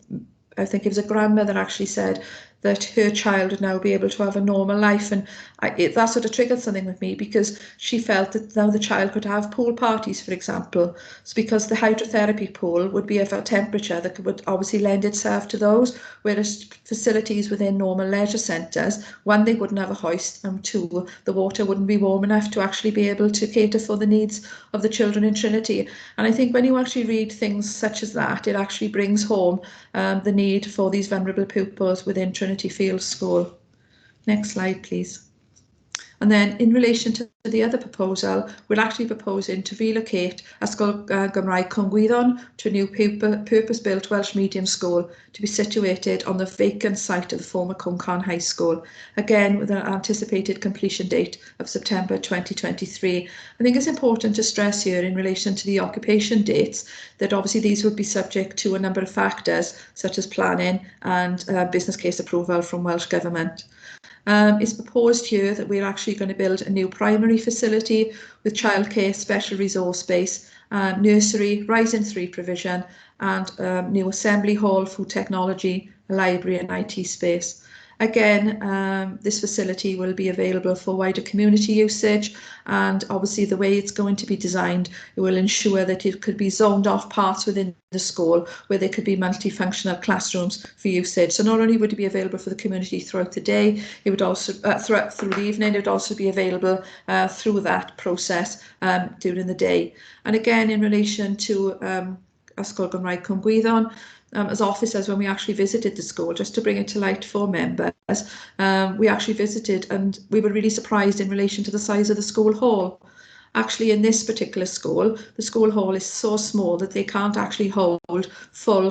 I think it was a grandmother actually said that her child would now be able to have a normal life, and that sort of triggered something with me, because she felt that now the child could have pool parties, for example. So because the hydrotherapy pool would be of a temperature that would obviously lend itself to those, whereas facilities within normal leisure centres, one, they wouldn't have a hoist, and two, the water wouldn't be warm enough to actually be able to cater for the needs of the children in Trinity. And I think when you actually read things such as that, it actually brings home the need for these vulnerable pupils within Trinity Fields School. Next slide, please. And then in relation to the other proposal, we're actually proposing to relocate Ysgol Gymraeg Cwm Gwyddon to a new purpose-built Welsh medium school to be situated on the vacant site of the former Cwm Can High School, again with an anticipated completion date of September 2023. I think it's important to stress here in relation to the occupation dates that obviously these would be subject to a number of factors such as planning and business case approval from Welsh Government. It's proposed here that we're actually going to build a new primary facility with childcare, special resource space, nursery, Rising 3 provision, and new assembly hall, food technology, a library and IT space. Again, this facility will be available for wider community usage, and obviously the way it's going to be designed, it will ensure that it could be zoned off parts within the school where there could be multifunctional classrooms for usage. So not only would it be available for the community throughout the day, it would also through the evening, it would also be available through that process during the day. And again, in relation to Ysgol Gymraeg Cwm Gwyddon, as officers, when we actually visited the school, just to bring it to light for members, we actually visited and we were really surprised in relation to the size of the school hall. Actually, in this particular school, the school hall is so small that they can't actually hold full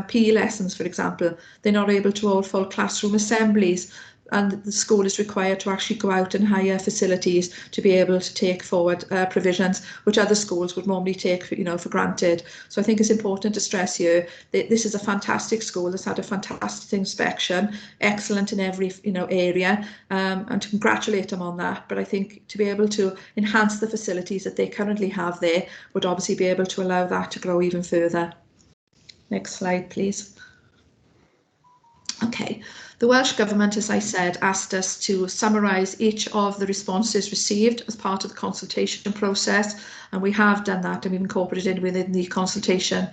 PE lessons, for example. They're not able to hold full classroom assemblies. and the school is required to actually go out and hire facilities to be able to take forward provisions which other schools would normally take for granted. So I think it's important to stress here that this is a fantastic school that's had a fantastic inspection, excellent in every area, and to congratulate them on that. But I think to be able to enhance the facilities that they currently have there would obviously be able to allow that to grow even further. Next slide, please. Okay, the Welsh Government, as I said, asked us to summarise each of the responses received as part of the consultation process, and we have done that, and we've incorporated it within the consultation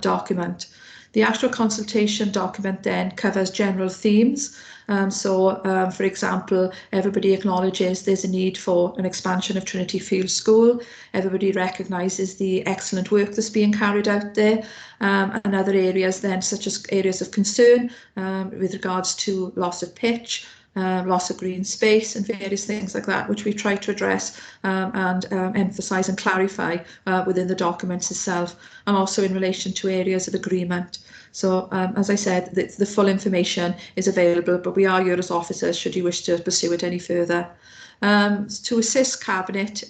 document. The actual consultation document then covers general themes. For example, everybody acknowledges there's a need for an expansion of Trinity Field School. Everybody recognises the excellent work that's being carried out there, and other areas then, such as areas of concern with regards to loss of pitch, loss of green space and various things like that, which we try to address and emphasise and clarify within the documents itself, and also in relation to areas of agreement. So as I said, the full information is available, but we are here as officers should you wish to pursue it any further. To assist Cabinet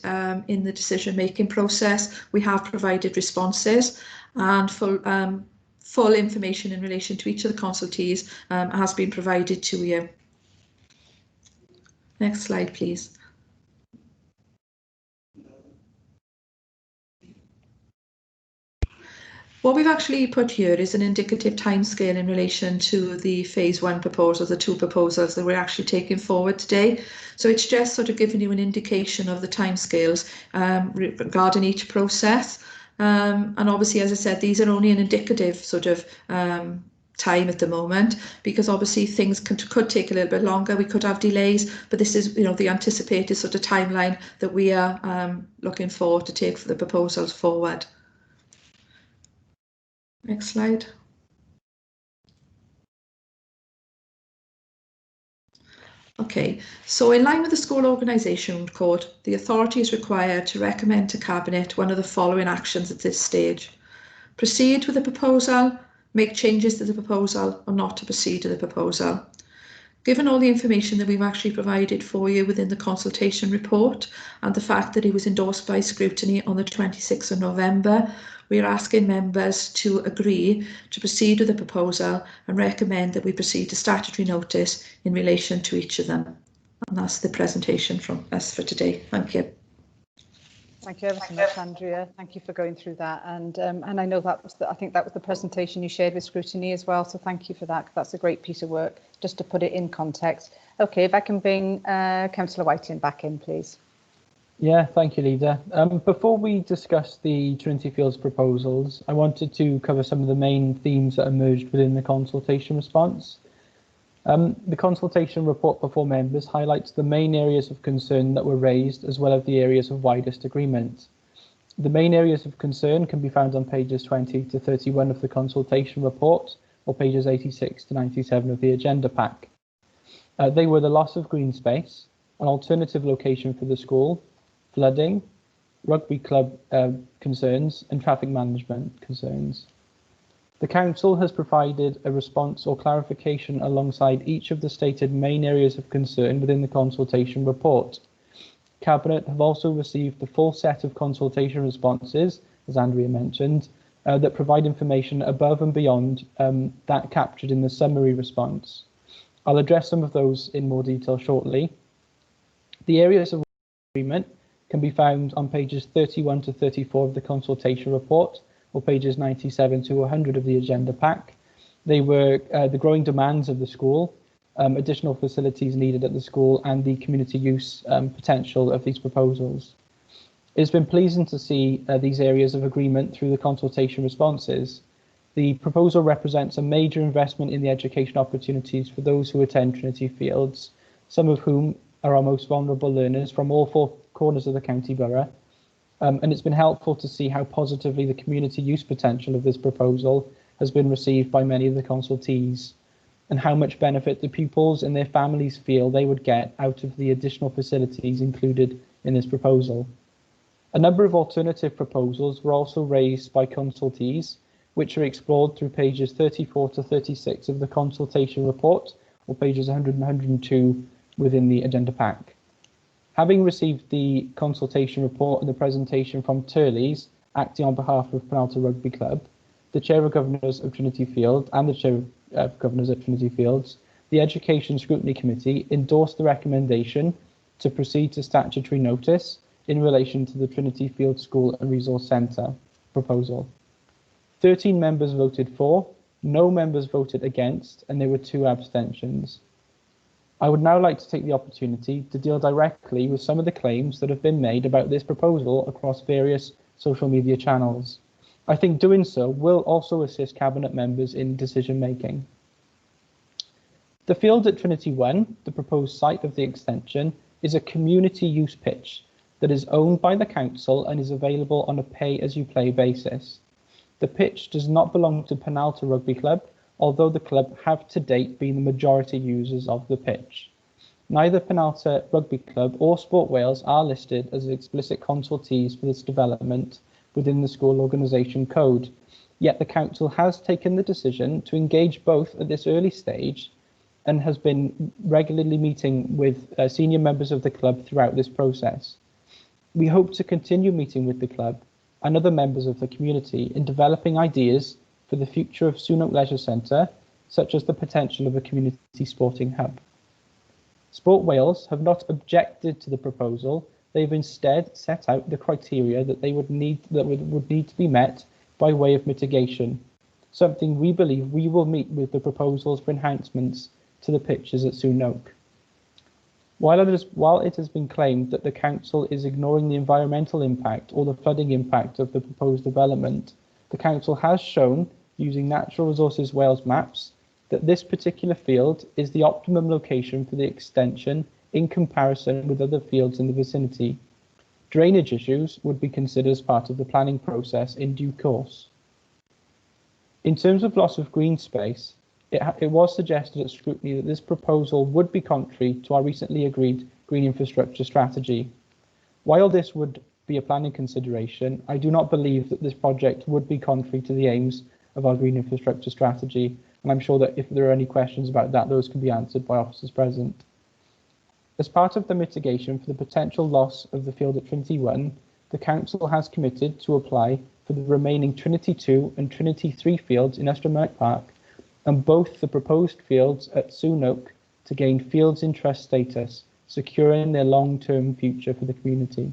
in the decision-making process, we have provided responses, and full information in relation to each of the consultees has been provided to you. Next slide, please. What we've actually put here is an indicative timescale in relation to the phase 1 proposals, the 2 proposals that we're actually taking forward today. So it's just sort of giving you an indication of the timescales regarding each process. And obviously, as I said, these are only an indicative sort of time at the moment, because obviously things could take a little bit longer. We could have delays, but this is, the anticipated sort of timeline that we are looking for to take for the proposals forward. Next slide. Okay, so in line with the School Organisation Code, the authority is required to recommend to Cabinet one of the following actions at this stage: proceed with the proposal, make changes to the proposal, or not to proceed to the proposal. Given all the information that we've actually provided for you within the consultation report, and the fact that it was endorsed by scrutiny on the 26th of November, we are asking members to agree to proceed with the proposal and recommend that we proceed to statutory notice in relation to each of them. And that's the presentation from us for today. Thank you. Thank you ever so much, Andrea. Thank you for going through that. And I know that was I think that was the presentation you shared with scrutiny as well. So thank you for that. That's a great piece of work, just to put it in context. Okay, if I can bring Councillor Whiteling back in, please. Yeah, thank you, Leader. Before we discuss the Trinity Fields proposals, I wanted to cover some of the main themes that emerged within the consultation response. The consultation report before members highlights the main areas of concern that were raised, as well as the areas of widest agreement. The main areas of concern can be found on pages 20 to 31 of the consultation report, or pages 86 to 97 of the agenda pack. They were the loss of green space, an alternative location for the school, flooding, rugby club concerns, and traffic management concerns. The Council has provided a response or clarification alongside each of the stated main areas of concern within the consultation report. Cabinet have also received the full set of consultation responses, as Andrea mentioned, that provide information above and beyond that captured in the summary response. I'll address some of those in more detail shortly. The areas of agreement can be found on pages 31 to 34 of the consultation report, or pages 97 to 100 of the agenda pack. They were the growing demands of the school, additional facilities needed at the school, and the community use potential of these proposals. It's been pleasing to see these areas of agreement through the consultation responses. The proposal represents a major investment in the education opportunities for those who attend Trinity Fields, some of whom are our most vulnerable learners from all 4 corners of the county borough. And it's been helpful to see how positively the community use potential of this proposal has been received by many of the consultees, and how much benefit the pupils and their families feel they would get out of the additional facilities included in this proposal. A number of alternative proposals were also raised by consultees, which are explored through pages 34 to 36 of the consultation report, or pages 100 and 102 within the agenda pack. Having received the consultation report and the presentation from Turleys, acting on behalf of Penalty Rugby Club, the Chair of Governors of Trinity Field and the Chair of Governors at Trinity Fields, the Education Scrutiny Committee endorsed the recommendation to proceed to statutory notice in relation to the Trinity Field School and Resource Centre proposal. 13 members voted for, no members voted against, and there were 2 abstentions. I would now like to take the opportunity to deal directly with some of the claims that have been made about this proposal across various social media channels. I think doing so will also assist Cabinet members in decision making. The field at Trinity 1, the proposed site of the extension, is a community use pitch that is owned by the council and is available on a pay-as-you-play basis. The pitch does not belong to Penalty Rugby Club, although the club have to date been the majority users of the pitch. Neither Penalty Rugby Club or Sport Wales are listed as explicit consultees for this development within the school organisation code, yet the council has taken the decision to engage both at this early stage and has been regularly meeting with senior members of the club throughout this process. We hope to continue meeting with the club and other members of the community in developing ideas for the future of Soon Oak Leisure Centre, such as the potential of a community sporting hub. Sport Wales have not objected to the proposal. They've instead set out the criteria that they would need to be met by way of mitigation, something we believe we will meet with the proposals for enhancements to the pitches at Soon Oak. While it has been claimed that the council is ignoring the environmental impact or the flooding impact of the proposed development, the council has shown, using Natural Resources Wales maps, that this particular field is the optimum location for the extension in comparison with other fields in the vicinity. Drainage issues would be considered as part of the planning process in due course. In terms of loss of green space, it was suggested at scrutiny that this proposal would be contrary to our recently agreed green infrastructure strategy. While this would be a planning consideration, I do not believe that this project would be contrary to the aims of our green infrastructure strategy, and I'm sure that if there are any questions about that, those can be answered by officers present. As part of the mitigation for the potential loss of the field at Trinity 1, the council has committed to apply for the remaining Trinity 2 and Trinity 3 fields in Estremonac Park, and both the proposed fields at Soon Oak to gain Fields in Trust status, securing their long-term future for the community.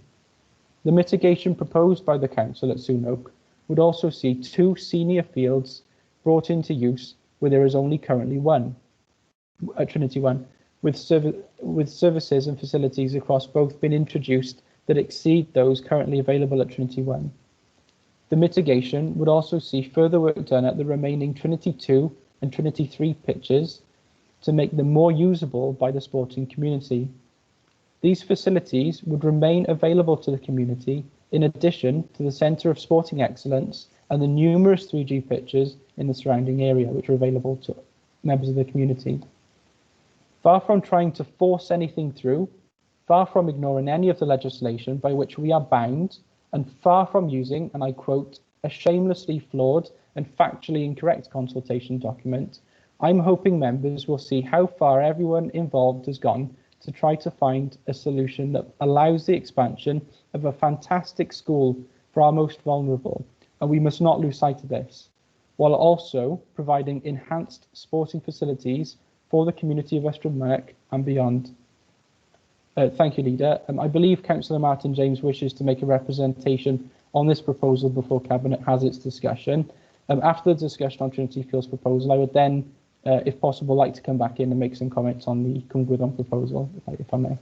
The mitigation proposed by the council at Soon Oak would also see 2 senior fields brought into use where there is only currently 1 at Trinity 1, with services and facilities across both been introduced that exceed those currently available at Trinity 1. The mitigation would also see further work done at the remaining Trinity 2 and Trinity 3 pitches to make them more usable by the sporting community. These facilities would remain available to the community in addition to the Centre of Sporting Excellence and the numerous 3G pitches in the surrounding area which are available to members of the community. Far from trying to force anything through, far from ignoring any of the legislation by which we are bound, and far from using, and I quote, a shamelessly flawed and factually incorrect consultation document, I'm hoping members will see how far everyone involved has gone to try to find a solution that allows the expansion of a fantastic school for our most vulnerable, and we must not lose sight of this, while also providing enhanced sporting facilities for the community of Estremonac and beyond. Thank you, Leader. I believe Councillor Martin James wishes to make a representation on this proposal before Cabinet has its discussion. After the discussion on Trinity Field's proposal, I would then, if possible, like to come back in and make some comments on the Cwm Gwyddon proposal, if I may.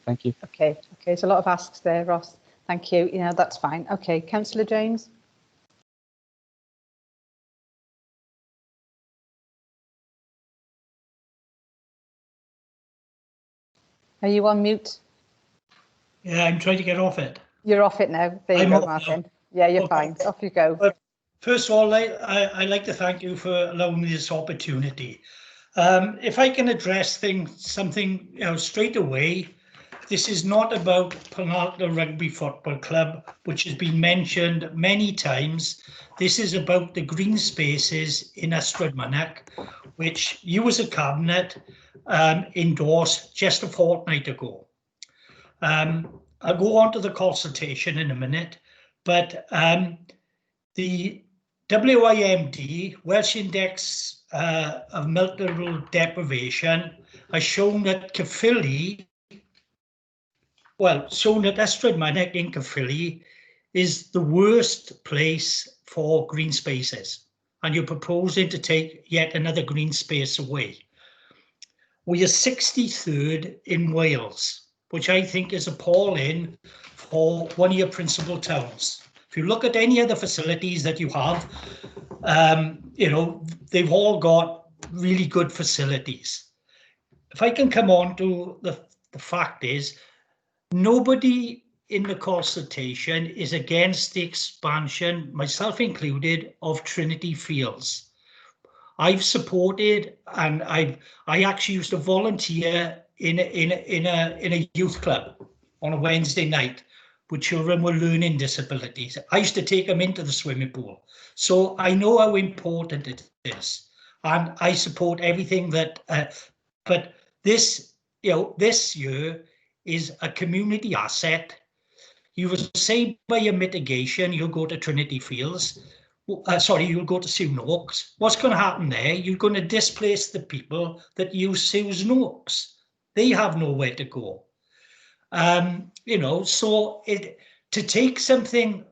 Thank you. Okay, there's a lot of asks there, Ross. Thank you. Yeah, that's fine. Okay, Councillor James. Are you on mute? Yeah, I'm trying to get off it. You're off it now. There you go, Martin. Yeah, you're fine. Off you go. But first of all, I'd like to thank you for allowing me this opportunity. If I can address something straight away, this is not about Penalty Rugby Football Club, which has been mentioned many times. This is about the green spaces in Estremonac, which you as a Cabinet endorsed just a fortnight ago. I'll go on to the consultation in a minute, but the WIMD, Welsh Index of Multiple Deprivation, has shown that Caerphilly, shown that Ystrad Mynach in Caerphilly is the worst place for green spaces, and you're proposing to take yet another green space away. We are 63rd in Wales, which I think is appalling for one of your principal towns. If you look at any other facilities that you have, you know, they've all got really good facilities. If I can come on to the fact is, nobody in the consultation is against the expansion, myself included, of Trinity Fields. I've supported, and I actually used to volunteer in a youth club on a Wednesday night with children with learning disabilities. I used to take them into the swimming pool, so I know how important it is, and I support everything that. But this, you know, this year is a community asset. You will say by your mitigation, you'll go to Trinity Fields. You'll go to Sewn Oaks. What's going to happen there? You're going to displace the people that use Sewn Oaks. They have nowhere to go. You know, so to take something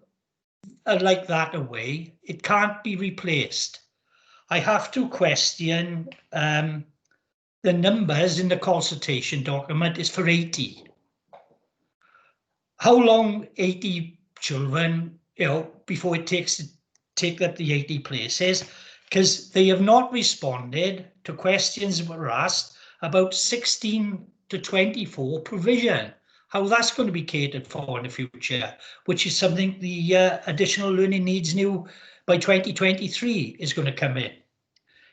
like that away, it can't be replaced. I have to question the numbers in the consultation document is for 80. How long 80 children, you know, before it takes to take up the 80 places? Because they have not responded to questions that were asked about 16 to 24 provision, how that's going to be catered for in the future, which is something the additional learning needs new by 2023 is going to come in.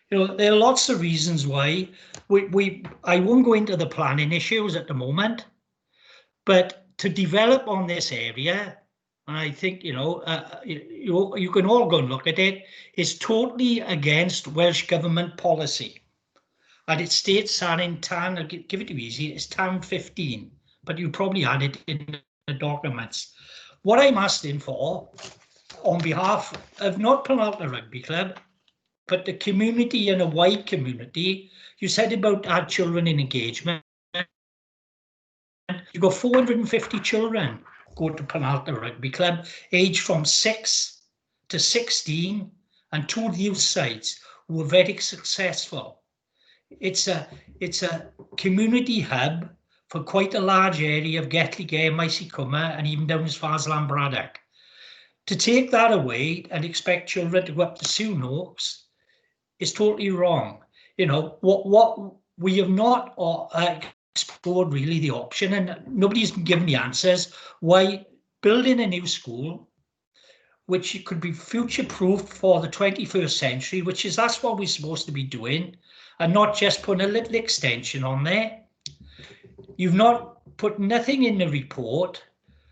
You know, there are lots of reasons why I won't go into the planning issues at the moment, but to develop on this area, and I think, you know, you can all go and look at it, is totally against Welsh Government policy. And it states that in TAN, I'll give it to you easy, it's TAN 15, but you probably had it in the documents. What I'm asking for, on behalf of not Penalta Rugby Club, but the community and a wide community, you said about our children in engagement. You've got 450 children go to Penalta Rugby Club, aged from 6 to 16, and 2 youth sides who are very successful. It's a community hub for quite a large area of Gethlygare, Maesy-Cwmer, and even down as far as Llanbradach. To take that away and expect children to go up to Sewn Oaks is totally wrong. You know, what we have not explored really the option, and nobody's given the answers, why building a new school, which could be future-proof for the 21st century, which is that's what we're supposed to be doing, and not just putting a little extension on there. You've not put nothing in the report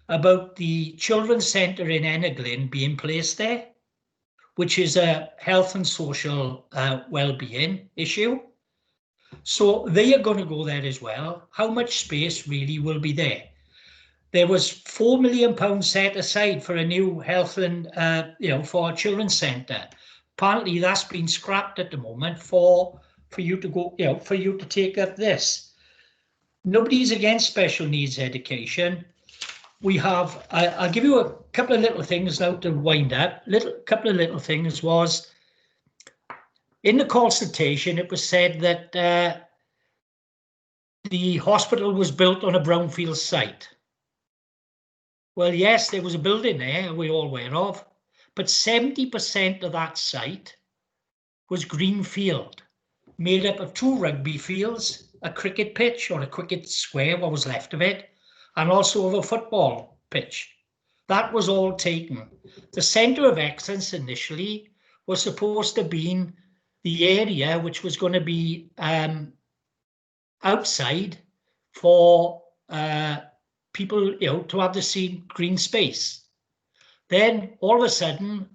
about the Children's Centre in Enniglyn being placed there, which is a health and social well-being issue. So they are going to go there as well. How much space really will be there? There was £4 million set aside for a new health and, you know, for a children's centre. Apparently that's been scrapped at the moment for you to go, you know, for you to take up this. Nobody's against special needs education. We have, I'll give you a couple of little things now to wind up. Couple of little things was, in the consultation, it was said that the hospital was built on a brownfield site. Well, yes, there was a building there, we're all aware of, but 70% of that site was greenfield, made up of 2 rugby fields, a cricket pitch or a cricket square, what was left of it, and also of a football pitch. That was all taken. The Centre of Excellence initially was supposed to be the area which was going to be outside for people, you know, to have the same green space. Then all of a sudden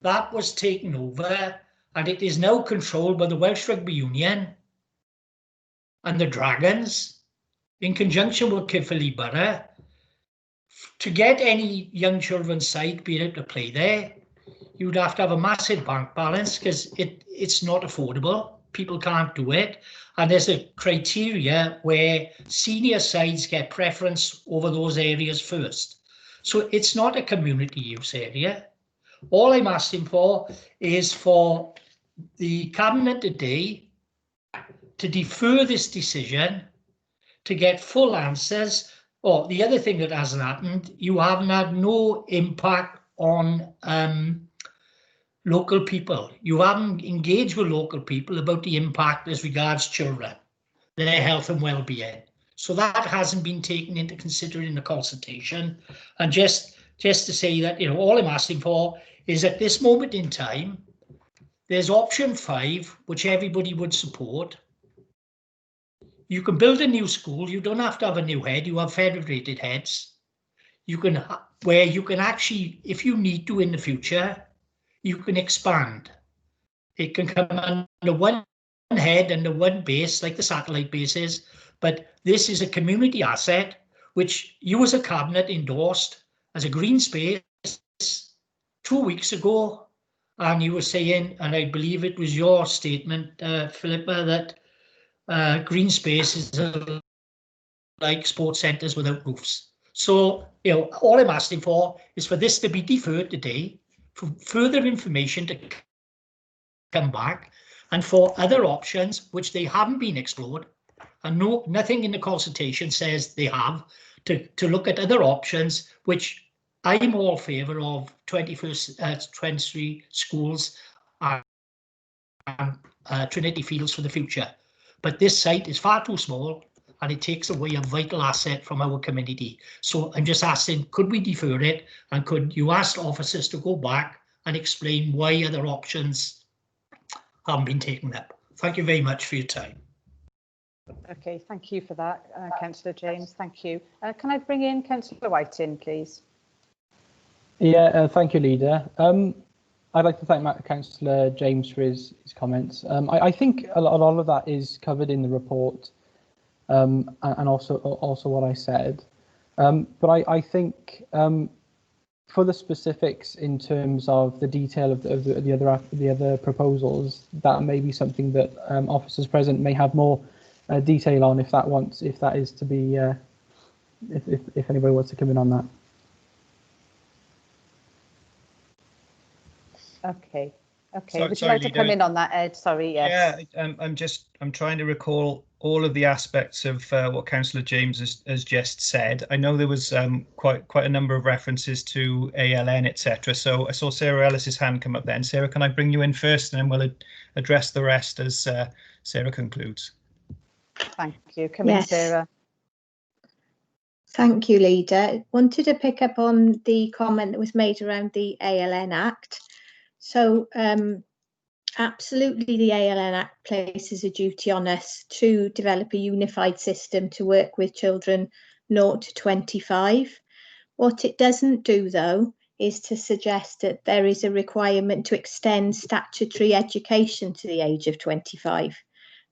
that was taken over, and it is now controlled by the Welsh Rugby Union and the Dragons, in conjunction with Caerphilly Borough, to get any young children's side being able to play there, you'd have to have a massive bank balance because it's not affordable. People can't do it. And there's a criteria where senior sides get preference over those areas first. So it's not a community use area. All I'm asking for is for the Cabinet today to defer this decision to get full answers. Or the other thing that hasn't happened, you haven't had no impact on local people. You haven't engaged with local people about the impact as regards children, their health and well-being. So that hasn't been taken into consideration in the consultation. And just to say that, you know, all I'm asking for is at this moment in time, there's option 5, which everybody would support. You can build a new school. You don't have to have a new head. You have federated heads. You can, where you can actually, if you need to in the future, you can expand. It can come under one head, under one base, like the satellite bases. But this is a community asset, which you as a cabinet endorsed as a green space 2 weeks ago. And you were saying, and I believe it was your statement, Philippa, that green spaces are like sports centres without roofs. So, you know, all I'm asking for is for this to be deferred today, for further information to come back, and for other options which they haven't been explored, and nothing in the consultation says they have, to look at other options, which I'm all favour of 21st century schools and Trinity Fields for the future. But this site is far too small and it takes away a vital asset from our community. So I'm just asking, could we defer it? And could you ask officers to go back and explain why other options haven't been taken up? Thank you very much for your time. Okay, thank you for that, Councillor James. Thank you. Can I bring in Councillor White in, please? Yeah, thank you, Leader. I'd like to thank Councillor James for his comments. I think a lot of that is covered in the report, and also what I said. But I think for the specifics in terms of the detail of the other proposals, that may be something that officers present may have more detail on if that is to be if anybody wants to come in on that. Okay. So, would you like to come in on that, Ed? Sorry, yes. Yeah, I'm trying to recall all of the aspects of what Councillor James has just said. I know there was quite a number of references to ALN, etc. So I saw Sarah Ellis's hand come up then. Sarah, can I bring you in first, and then we'll address the rest as Sarah concludes. Thank you. Come in, Sarah. Thank you, Leader. Wanted to pick up on the comment that was made around the ALN Act. So absolutely, the ALN Act places a duty on us to develop a unified system to work with children 0 to 25. What it doesn't do, though, is to suggest that there is a requirement to extend statutory education to the age of 25.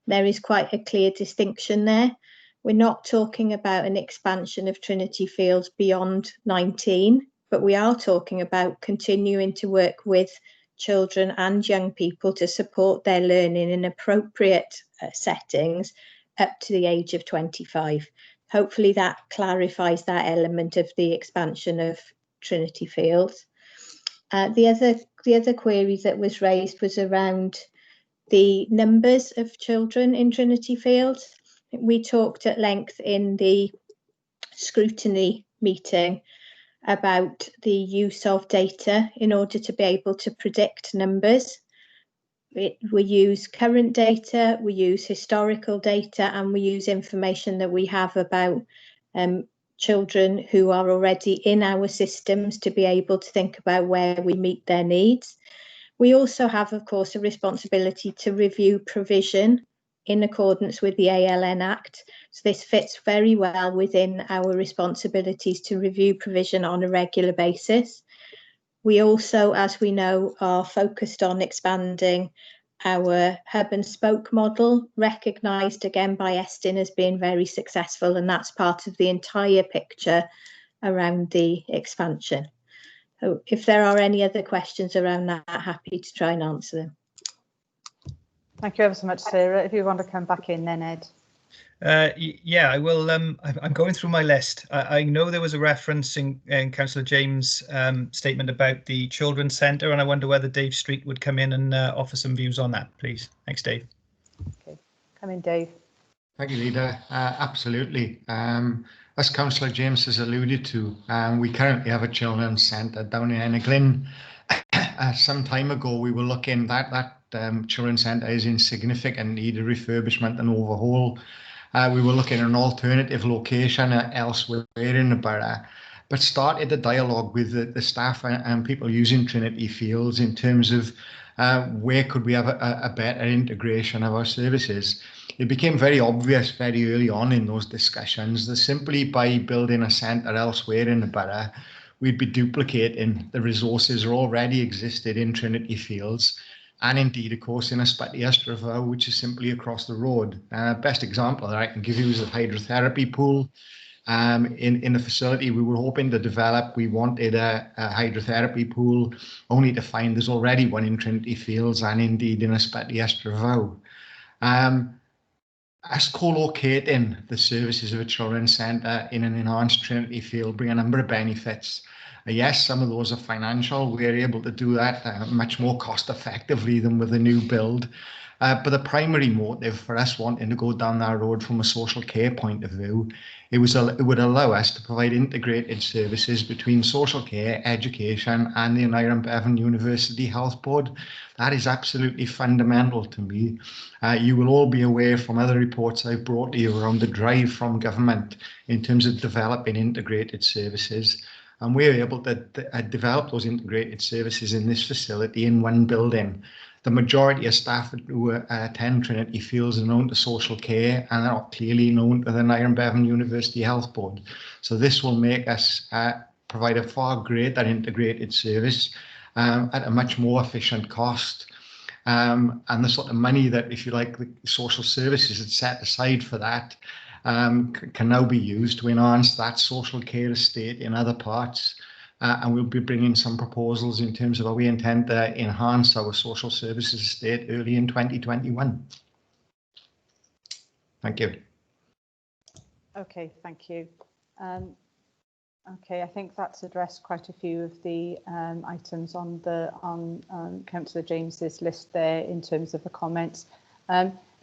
There is quite a clear distinction there. We're not talking about an expansion of Trinity Fields beyond 19, but we are talking about continuing to work with children and young people to support their learning in appropriate settings up to the age of 25. Hopefully that clarifies that element of the expansion of Trinity Fields. The other query that was raised was around the numbers of children in Trinity Fields. We talked at length in the scrutiny meeting about the use of data in order to be able to predict numbers. We use current data, we use historical data, and we use information that we have about children who are already in our systems to be able to think about where we meet their needs. We also have, of course, a responsibility to review provision in accordance with the ALN Act. So this fits very well within our responsibilities to review provision on a regular basis. We also, as we know, are focused on expanding our hub and spoke model, recognised again by Estin as being very successful, and that's part of the entire picture around the expansion. So if there are any other questions around that, happy to try and answer them. Thank you ever so much, Sarah. If you want to come back in then, Ed. Yeah, I will. I'm going through my list. I know there was a reference in Councillor James' statement about the Children's Centre, and I wonder whether Dave Street would come in and offer some views on that, please. Thanks, Dave. Okay, come in, Dave. Thank you, Leader. Absolutely. As Councillor James has alluded to, we currently have a Children's Centre down in Enniglyn. Some time ago, we were looking that Children's Centre is in significant need of refurbishment and overhaul. We were looking at an alternative location elsewhere in the borough, but started the dialogue with the staff and people using Trinity Fields in terms of where could we have a better integration of our services. It became very obvious very early on in those discussions that simply by building a centre elsewhere in the borough, we'd be duplicating the resources that already existed in Trinity Fields, and indeed, of course, in Ysbyty Ystrefau, which is simply across the road. Best example that I can give you is the hydrotherapy pool. In the facility we were hoping to develop, we wanted a hydrotherapy pool, only to find there's already one in Trinity Fields and indeed in Ysbyty Ystrefau. As co-locating the services of a children's centre in an enhanced Trinity Field bring a number of benefits. Yes, some of those are financial. We're able to do that much more cost effectively than with a new build. But the primary motive for us wanting to go down that road from a social care point of view, it would allow us to provide integrated services between social care, education and the Aneurin Bevan University Health Board. That is absolutely fundamental to me. You will all be aware from other reports I've brought to you around the drive from government in terms of developing integrated services. And we're able to develop those integrated services in this facility in one building. The majority of staff who attend Trinity Fields are known to social care and are clearly known to the Aneurin Bevan University Health Board. So this will make us provide a far greater integrated service at a much more efficient cost. And the sort of money that, if you like, the social services had set aside for that can now be used to enhance that social care estate in other parts. And we'll be bringing some proposals in terms of how we intend to enhance our social services estate early in 2021. Thank you. Okay, thank you. Okay, I think that's addressed quite a few of the items on Councillor James's list there in terms of the comments.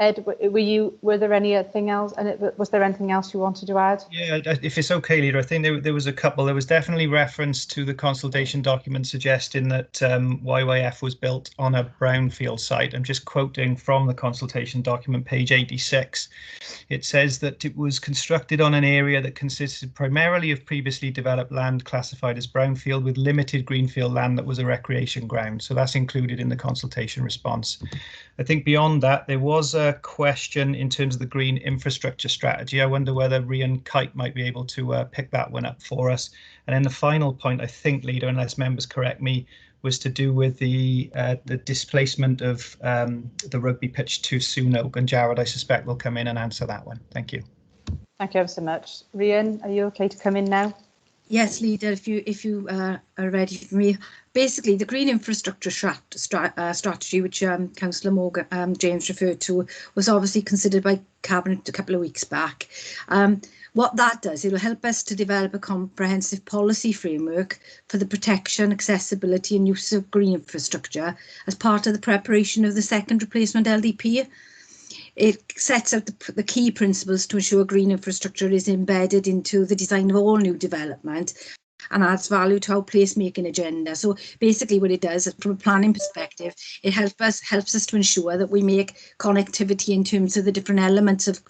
Ed, were there anything else? And was there anything else you wanted to add? Yeah, if it's okay, Leader, I think there was a couple. There was definitely reference to the consultation document suggesting that YYF was built on a brownfield site. I'm just quoting from the consultation document, page 86. It says that it was constructed on an area that consisted primarily of previously developed land classified as brownfield with limited greenfield land that was a recreation ground. So that's included in the consultation response. I think beyond that, there was a question in terms of the green infrastructure strategy. I wonder whether Rhian Kite might be able to pick that one up for us. And then the final point, I think, Leader, unless members correct me, was to do with the displacement of the rugby pitch to Soon-Oak. And Jared, I suspect, will come in and answer that one. Thank you. Thank you ever so much. Rhian, are you okay to come in now? Yes, Leader, if you are ready for me. Basically, the green infrastructure strategy, which Councillor Morgan James referred to, was obviously considered by Cabinet a couple of weeks back. What that does, it will help us to develop a comprehensive policy framework for the protection, accessibility and use of green infrastructure as part of the preparation of the second replacement LDP. It sets out the key principles to ensure green infrastructure is embedded into the design of all new development and adds value to our placemaking agenda. So basically what it does from a planning perspective, it helps us to ensure that we make connectivity in terms of the different elements of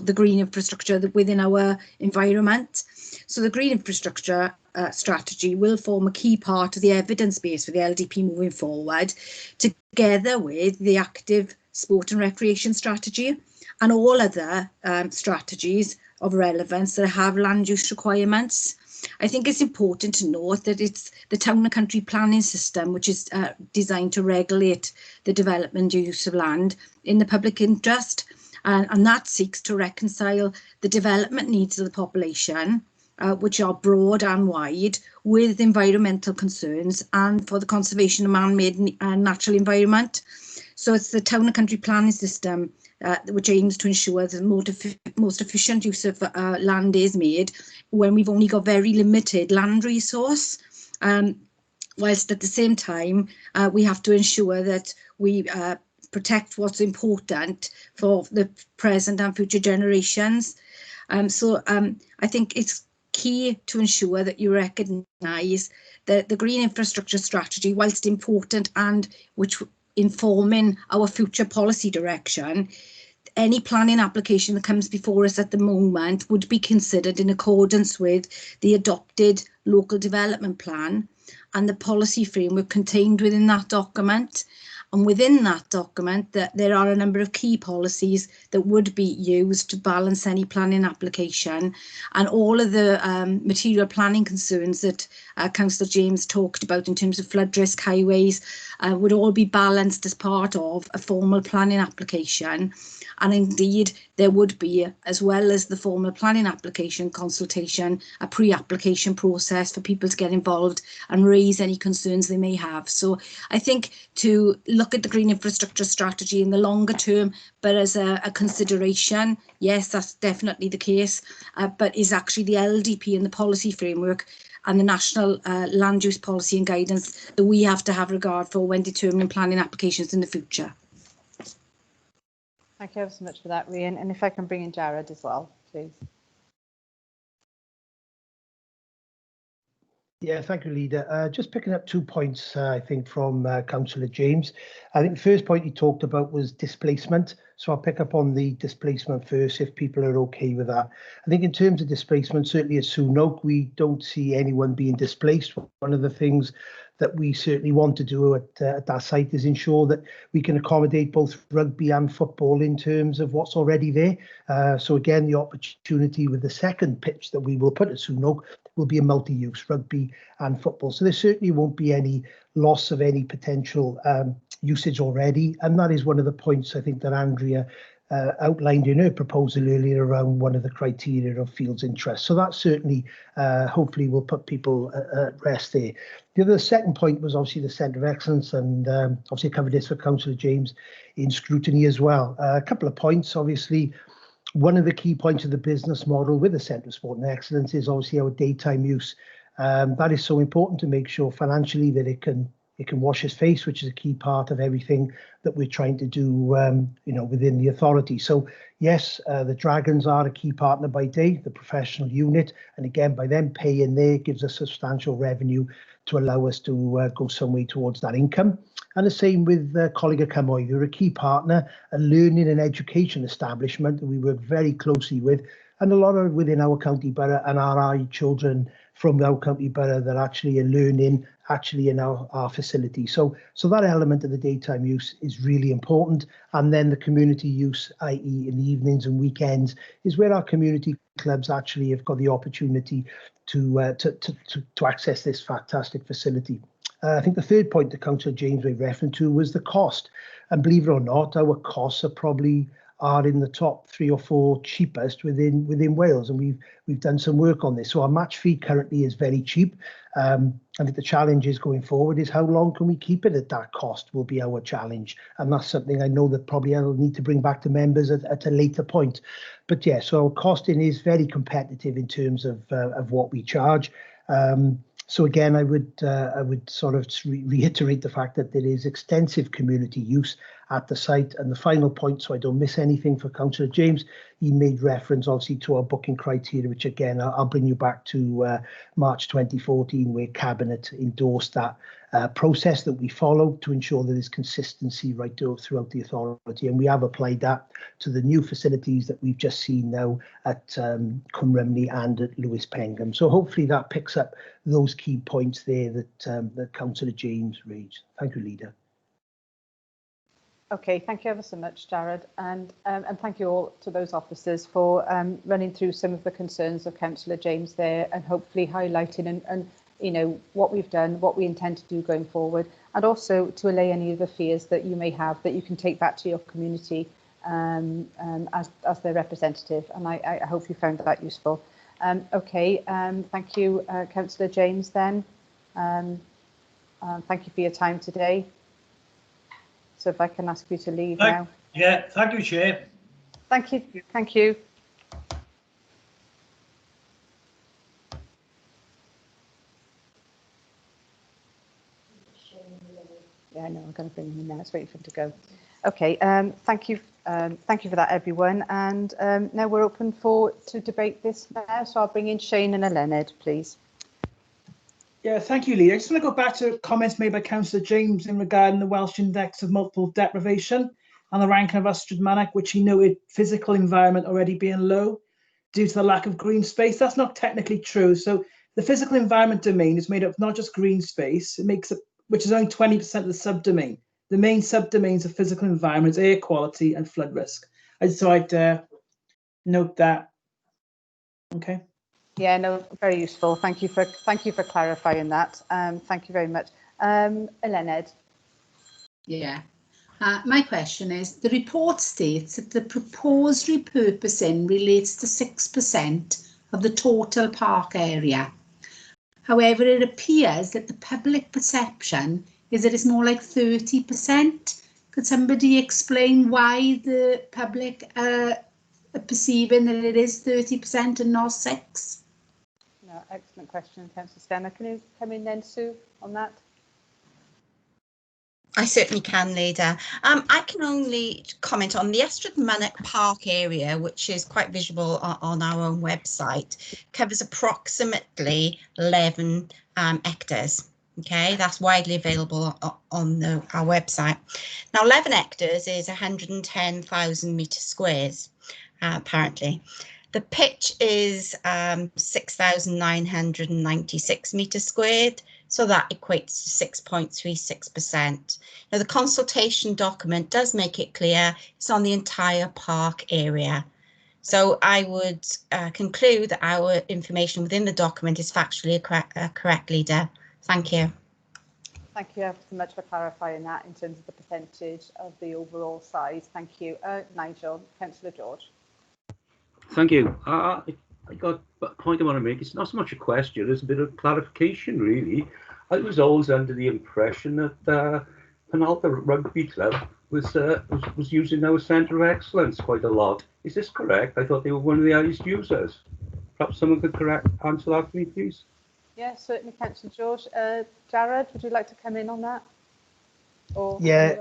the green infrastructure within our environment. So the green infrastructure strategy will form a key part of the evidence base for the LDP moving forward, together with the active sport and recreation strategy and all other strategies of relevance that have land use requirements. I think it's important to note that it's the town and country planning system, which is designed to regulate the development use of land in the public interest, and that seeks to reconcile the development needs of the population, which are broad and wide, with environmental concerns and for the conservation of man-made and natural environment. So it's the town and country planning system which aims to ensure the most efficient use of land is made when we've only got very limited land resource, whilst at the same time we have to ensure that we protect what's important for the present and future generations. So I think it's key to ensure that you recognise that the green infrastructure strategy, whilst important and which informing our future policy direction, any planning application that comes before us at the moment would be considered in accordance with the adopted local development plan and the policy framework contained within that document. And within that document, there are a number of key policies that would be used to balance any planning application, and all of the material planning concerns that Councillor James talked about in terms of flood risk highways would all be balanced as part of a formal planning application. And indeed, there would be, as well as the formal planning application consultation, a pre-application process for people to get involved and raise any concerns they may have. So I think to look at the green infrastructure strategy in the longer term, but as a consideration, yes, that's definitely the case, but is actually the LDP and the policy framework and the national land use policy and guidance that we have to have regard for when determining planning applications in the future. Thank you ever so much for that, Rhian. And if I can bring in Jared as well, please. Yeah, thank you, Leader. Just picking up 2 points, I think, from Councillor James. I think the first point he talked about was displacement. So I'll pick up on the displacement first, if people are OK with that. I think in terms of displacement, certainly at Soonok, we don't see anyone being displaced. One of the things that we certainly want to do at that site is ensure that we can accommodate both rugby and football in terms of what's already there. So again, the opportunity with the second pitch that we will put at Soonok will be a multi-use, rugby and football. So there certainly won't be any loss of any potential usage already. And that is one of the points I think that Andrea outlined in her proposal earlier around one of the criteria of fields interest. So that certainly hopefully will put people at rest there. The second point was obviously the Centre of Excellence, and obviously I covered this for Councillor James in scrutiny as well. A couple of points, obviously. One of the key points of the business model with the Centre of Sport and Excellence is obviously our daytime use. That is so important to make sure financially that it can wash its face, which is a key part of everything that we're trying to do, within the authority. So yes, the Dragons are a key partner by day, the professional unit, and again, by them paying there gives us substantial revenue to allow us to go some way towards that income. And the same with Coleg y Cymoedd, who are a key partner, a learning and education establishment that we work very closely with, and a lot of within our county borough, and our children from our county borough that actually are learning actually in our facility. So that element of the daytime use is really important. And then the community use, i.e. in the evenings and weekends, is where our community clubs actually have got the opportunity to access this fantastic facility. I think the third point that Councillor James made reference to was the cost. And believe it or not, our costs are in the top 3 or 4 cheapest within Wales, and we've done some work on this. So our match fee currently is very cheap. I think the challenge is going forward is how long can we keep it at that cost will be our challenge, and that's something I know that probably I'll need to bring back to members at a later point. But yeah, so our costing is very competitive in terms of what we charge. So again, I would sort of reiterate the fact that there is extensive community use at the site. And the final point, so I don't miss anything for Councillor James, he made reference obviously to our booking criteria, which again, I'll bring you back to March 2014, where Cabinet endorsed that process that we follow to ensure that there's consistency right throughout the authority. And we have applied that to the new facilities that we've just seen now at Cwmrymni and at Lewis Pengham. So hopefully that picks up those key points there that Councillor James raised. Thank you, Leader. Okay, thank you ever so much, Jared, and thank you all to those officers for running through some of the concerns of Councillor James there, and hopefully highlighting and you know what we've done, what we intend to do going forward, and also to allay any of the fears that you may have that you can take back to your community as their representative. And I hope you found that useful. Okay, thank you, Councillor James. Then, thank you for your time today. So if I can ask you to leave now. Yeah, thank you, Chair. Thank you. Thank you. Yeah, I know. I'm going to bring him in now. It's waiting for him to go. Okay. Thank you. Thank you for that, everyone. And now we're open to debate this now. So I'll bring in Shane and Elened, please. Yeah, thank you, Lee. I just want to go back to comments made by Councillor James in regarding the Welsh Index of Multiple Deprivation and the ranking of Ystrad Mynach, which he noted physical environment already being low due to the lack of green space. That's not technically true. So the physical environment domain is made up of not just green space, it makes up, which is only 20% of the subdomain. The main subdomains of physical environment is air quality and flood risk. So I'd note that. Okay. Yeah, no, very useful. Thank you for clarifying that. Thank you very much. Elened. Yeah. My question is, the report states that the proposed repurposing relates to 6% of the total park area. However, it appears that the public perception is that it's more like 30%. Could somebody explain why the public are perceiving that it is 30% and not 6%? No, excellent question, Councillor Stemmer. Can you come in then, Sue, on that? I certainly can, Leader. I can only comment on the Ystrad Mynach Park area, which is quite visible on our own website, covers approximately 11 hectares. Okay, that's widely available on our website. Now, 11 hectares is 110,000 metres squares, apparently. The pitch is 6,996 metres squared, so that equates to 6.36%. Now, the consultation document does make it clear it's on the entire park area. So I would conclude that our information within the document is factually correct, Leader. Thank you. Thank you ever so much for clarifying that in terms of the percentage of the overall size. Thank you. Nigel, Councillor George. Thank you. I got a point I want to make. It's not so much a question, it's a bit of clarification, really. I was always under the impression that Penalta Rugby Club was using our Centre of Excellence quite a lot. Is this correct? I thought they were one of the highest users. Perhaps someone could answer that for me, please. Yeah, certainly, Councillor George. Jared, would you like to come in on that? Or yeah.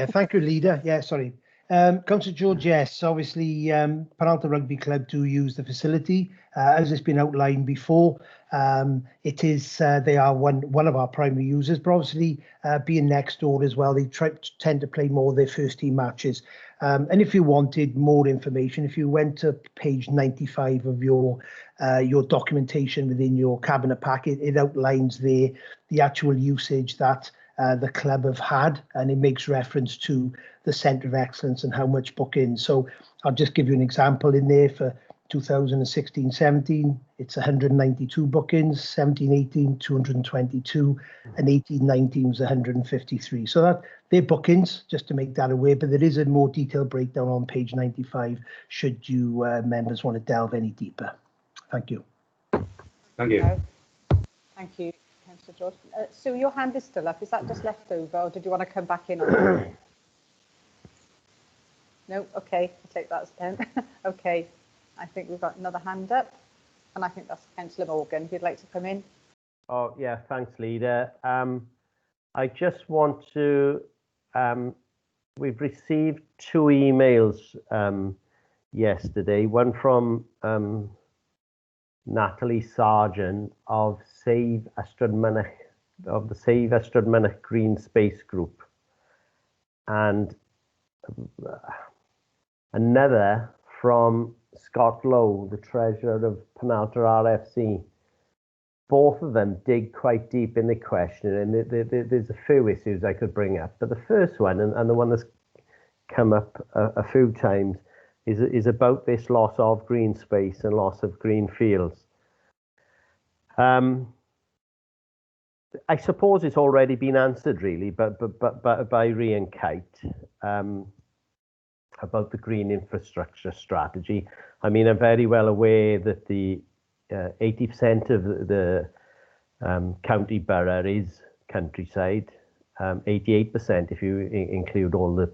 Thank you, Leader. Yeah, sorry. Councillor George, yes, obviously Penalta Rugby Club do use the facility, as it's been outlined before. It is they are one of our primary users, but obviously being next door as well, they tend to play more of their first team matches. And if you wanted more information, if you went to page 95 of your documentation within your cabinet packet, it outlines the actual usage that the club have had, and it makes reference to the Centre of Excellence and how much bookings. So I'll just give you an example in there for 2016-17, it's 192 bookings, 17-18, 222, and 18-19 was 153. So that they're bookings, just to make that aware, but there is a more detailed breakdown on page 95 should you members want to delve any deeper. Thank you. Thank you. Thank you, Councillor George. Sue, your hand is still up. Is that just left over, or did you want to come back in on that? No? Okay, I'll take that as 10. Okay, I think we've got another hand up, and I think that's Councillor Morgan. If you'd like to come in. Oh, yeah, thanks, Leader. I just want to, we've received 2 emails yesterday, one from Natalie Sargent of Save Ystrad Mynach, of the Save Ystrad Mynach Green Space Group, and another from Scott Lowe, the treasurer of Penalta RFC. Both of them dig quite deep in the question, and there's a few issues I could bring up. But the first one, and the one that's come up a few times is about this loss of green space and loss of green fields. I suppose it's already been answered really, but by Rhea and Kate about the green infrastructure strategy. I mean, I'm very well aware that the 80% of the county borough is countryside, 88% if you include all the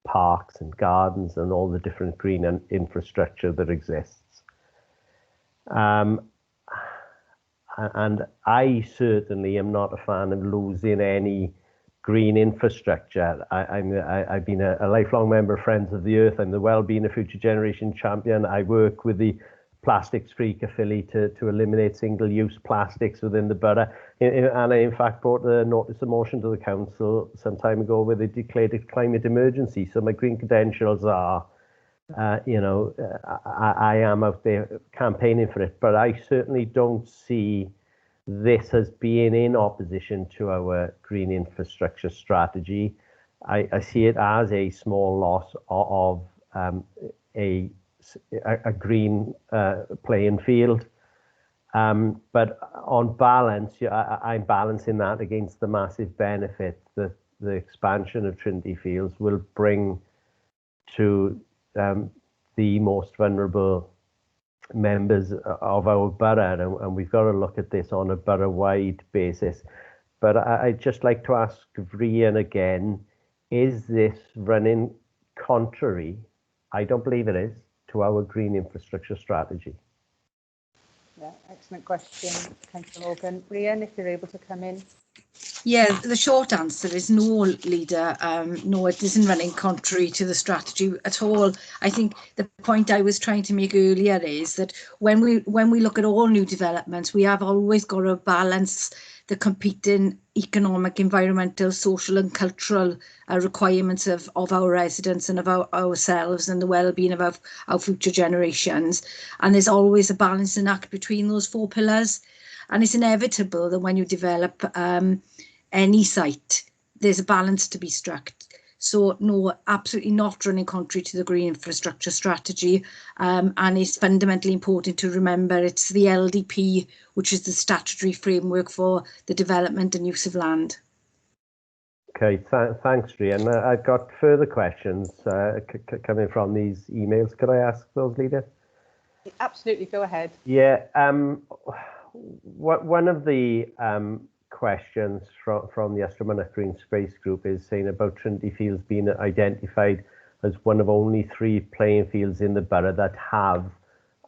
parks and gardens and all the different green infrastructure that exists. And I certainly am not a fan of losing any green infrastructure. I've been a lifelong member of Friends of the Earth. I'm the Wellbeing of Future Generation champion. I work with the Plastics Free Caerphilly to eliminate single-use plastics within the borough. And I, in fact, brought a notice of motion to the council some time ago where they declared a climate emergency. So my green credentials are, I am out there campaigning for it, but I certainly don't see this as being in opposition to our green infrastructure strategy. I see it as a small loss of a green playing field. But on balance, I'm balancing that against the massive benefit that the expansion of Trinity Fields will bring to the most vulnerable members of our borough, and we've got to look at this on a borough-wide basis. But I'd just like to ask Rhian again, is this running contrary? I don't believe it is, to our green infrastructure strategy. Yeah, excellent question, Councillor Morgan. Rhian, if you're able to come in. Yeah, the short answer is no, Leader. No, it isn't running contrary to the strategy at all. I think the point I was trying to make earlier is that when we look at all new developments, we have always got to balance the competing economic, environmental, social and cultural requirements of our residents and of ourselves and the well-being of our future generations. And there's always a balancing act between those four pillars. And it's inevitable that when you develop any site, there's a balance to be struck. So no, absolutely not running contrary to the green infrastructure strategy. And it's fundamentally important to remember it's the LDP, which is the statutory framework for the development and use of land. Okay, thanks, Rhian. I've got further questions coming from these emails. Could I ask those, Leader? Absolutely, go ahead. Yeah, one of the questions from the Ystrad Green Space Group is saying about Trinity Fields being identified as one of only 3 playing fields in the borough that have,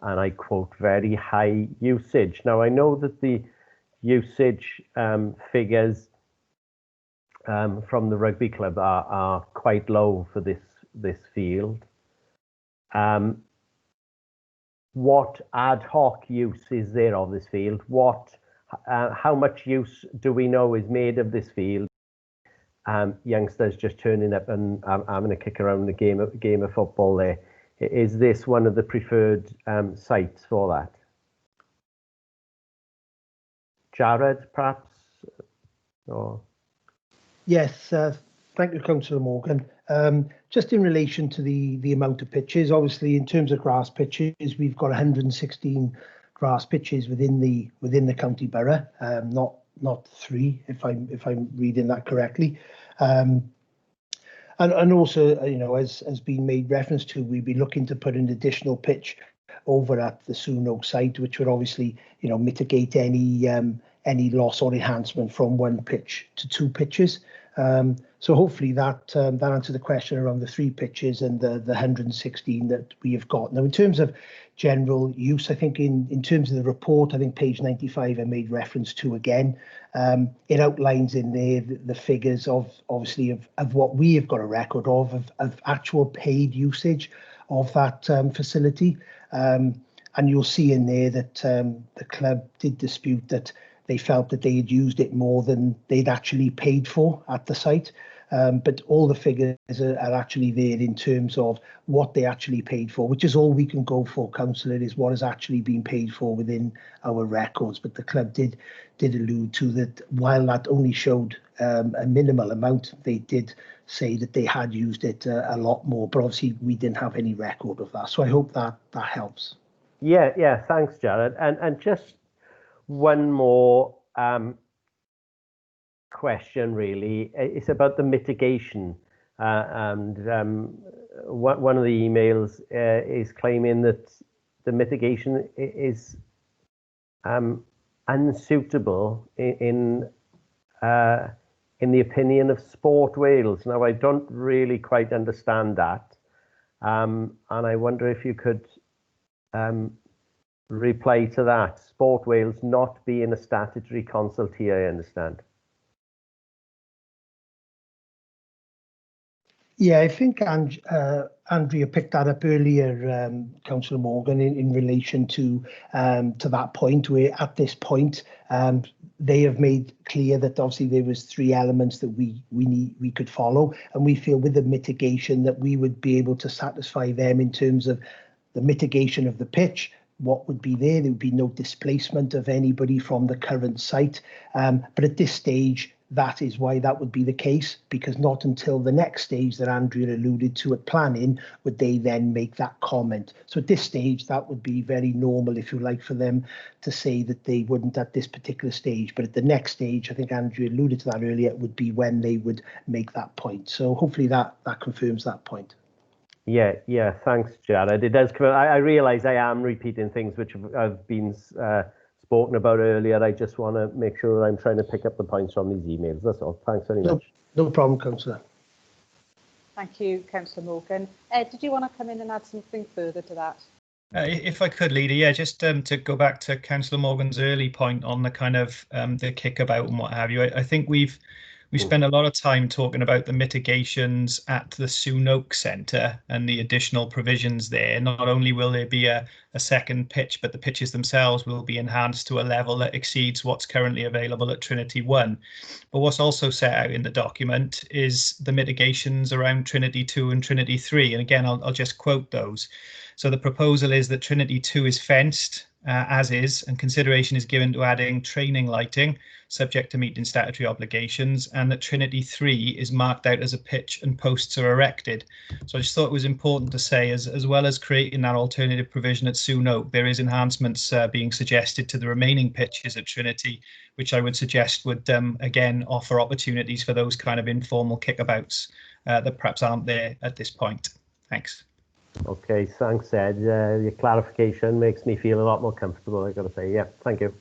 and I quote, very high usage. Now, I know that the usage figures from the rugby club are quite low for this field. What ad hoc use is there of this field? How much use do we know is made of this field? Youngsters just turning up and having a kick around the game of football there. Is this one of the preferred sites for that? Jared, perhaps? Or... Yes, thank you, Councillor Morgan. Just in relation to the amount of pitches, obviously in terms of grass pitches, we've got 116 grass pitches within the county borough, not 3, if I'm reading that correctly. And also, as being made reference to, we'd be looking to put an additional pitch over at the Soon site, which would obviously, mitigate any loss or enhancement from 1 pitch to 2 pitches. So hopefully that answers the question around the 3 pitches and the 116 that we have got. Now, in terms of general use, I think in terms of the report, I think page 95 I made reference to again. It outlines in there the figures of what we have got a record of actual paid usage of that facility. And you'll see in there that the club did dispute that they felt that they had used it more than they'd actually paid for at the site. but all the figures are actually there in terms of what they actually paid for, which is all we can go for, councillor, is what has actually been paid for within our records. But the club did allude to that while that only showed a minimal amount, they did say that they had used it a lot more, but obviously we didn't have any record of that. So I hope that helps. Yeah, thanks, Jared. And just one more question, really. It's about the mitigation. One of the emails is claiming that the mitigation is unsuitable in the opinion of Sport Wales. Now, I don't really quite understand that, and I wonder if you could reply to that. Sport Wales not being a statutory consultee, I understand. Yeah, I think Andrea picked that up earlier, Councillor Morgan, in relation to that point, where at this point they have made clear that obviously there was 3 elements that we could follow, and we feel with the mitigation that we would be able to satisfy them in terms of the mitigation of the pitch. What would be there? There would be no displacement of anybody from the current site, but at this stage, that is why that would be the case, because not until the next stage that Andrea alluded to at planning would they then make that comment. So at this stage, that would be very normal, if you like, for them to say that they wouldn't at this particular stage. But at the next stage, I think Andrea alluded to that earlier, would be when they would make that point. So hopefully that confirms that point. Yeah, thanks, Jared. It does come out. I realise I am repeating things which have been spoken about earlier. I just want to make sure that I'm trying to pick up the points from these emails. That's all. Thanks very much. No problem, Councillor. Thank you, Councillor Morgan. Ed, did you want to come in and add something further to that? If I could, Leader, yeah, just to go back to Councillor Morgan's early point on the kind of the kickabout and what have you. I think we spent a lot of time talking about the mitigations at the Soon-Oak Centre and the additional provisions there. Not only will there be a second pitch, but the pitches themselves will be enhanced to a level that exceeds what's currently available at Trinity 1. But what's also set out in the document is the mitigations around Trinity 2 and Trinity 3. And again, I'll just quote those. So the proposal is that Trinity 2 is fenced as is, and consideration is given to adding training lighting, subject to meeting statutory obligations, and that Trinity 3 is marked out as a pitch and posts are erected. So I just thought it was important to say, as well as creating that alternative provision at Soon-Oak, there is enhancements being suggested to the remaining pitches at Trinity, which I would suggest would again offer opportunities for those kind of informal kickabouts that perhaps aren't there at this point. Thanks. Okay, thanks, Ed. Your clarification makes me feel a lot more comfortable, I've got to say. Yeah, thank you.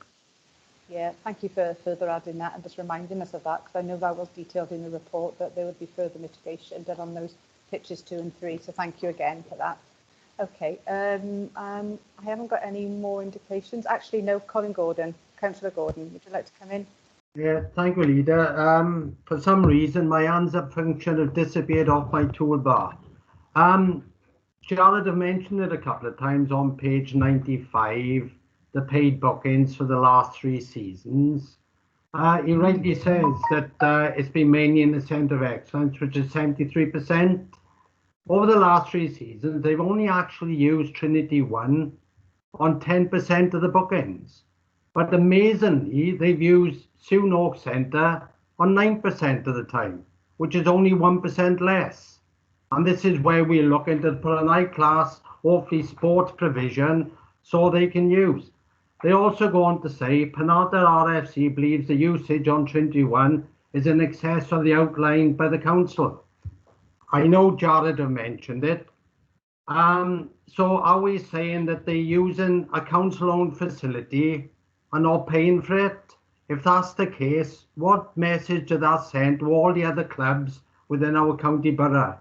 Yeah, thank you for further adding that and just reminding us of that, because I know that was detailed in the report that there would be further mitigation done on those pitches 2 and 3. So thank you again for that. Okay, I haven't got any more indications. Actually, no, Colin Gordon, Councillor Gordon, would you like to come in? Yeah, thank you, Leader. For some reason, my hands up function have disappeared off my toolbar. Jared have mentioned it a couple of times on page 95, the paid bookings for the last 3 seasons. He rightly says that it's been mainly in the Centre of Excellence, which is 73%. Over the last 3 seasons, they've only actually used Trinity 1 on 10% of the bookings. But amazingly, they've used Soon-Oak Centre on 9% of the time, which is only 1% less. And this is where we're looking to put an high-class, hopefully sports provision so they can use. They also go on to say, Penarth RFC believes the usage on Trinity 1 is in excess of the outlined by the council. I know Jared have mentioned it. So are we saying that they're using a council-owned facility and not paying for it? If that's the case, what message does that send to all the other clubs within our county borough?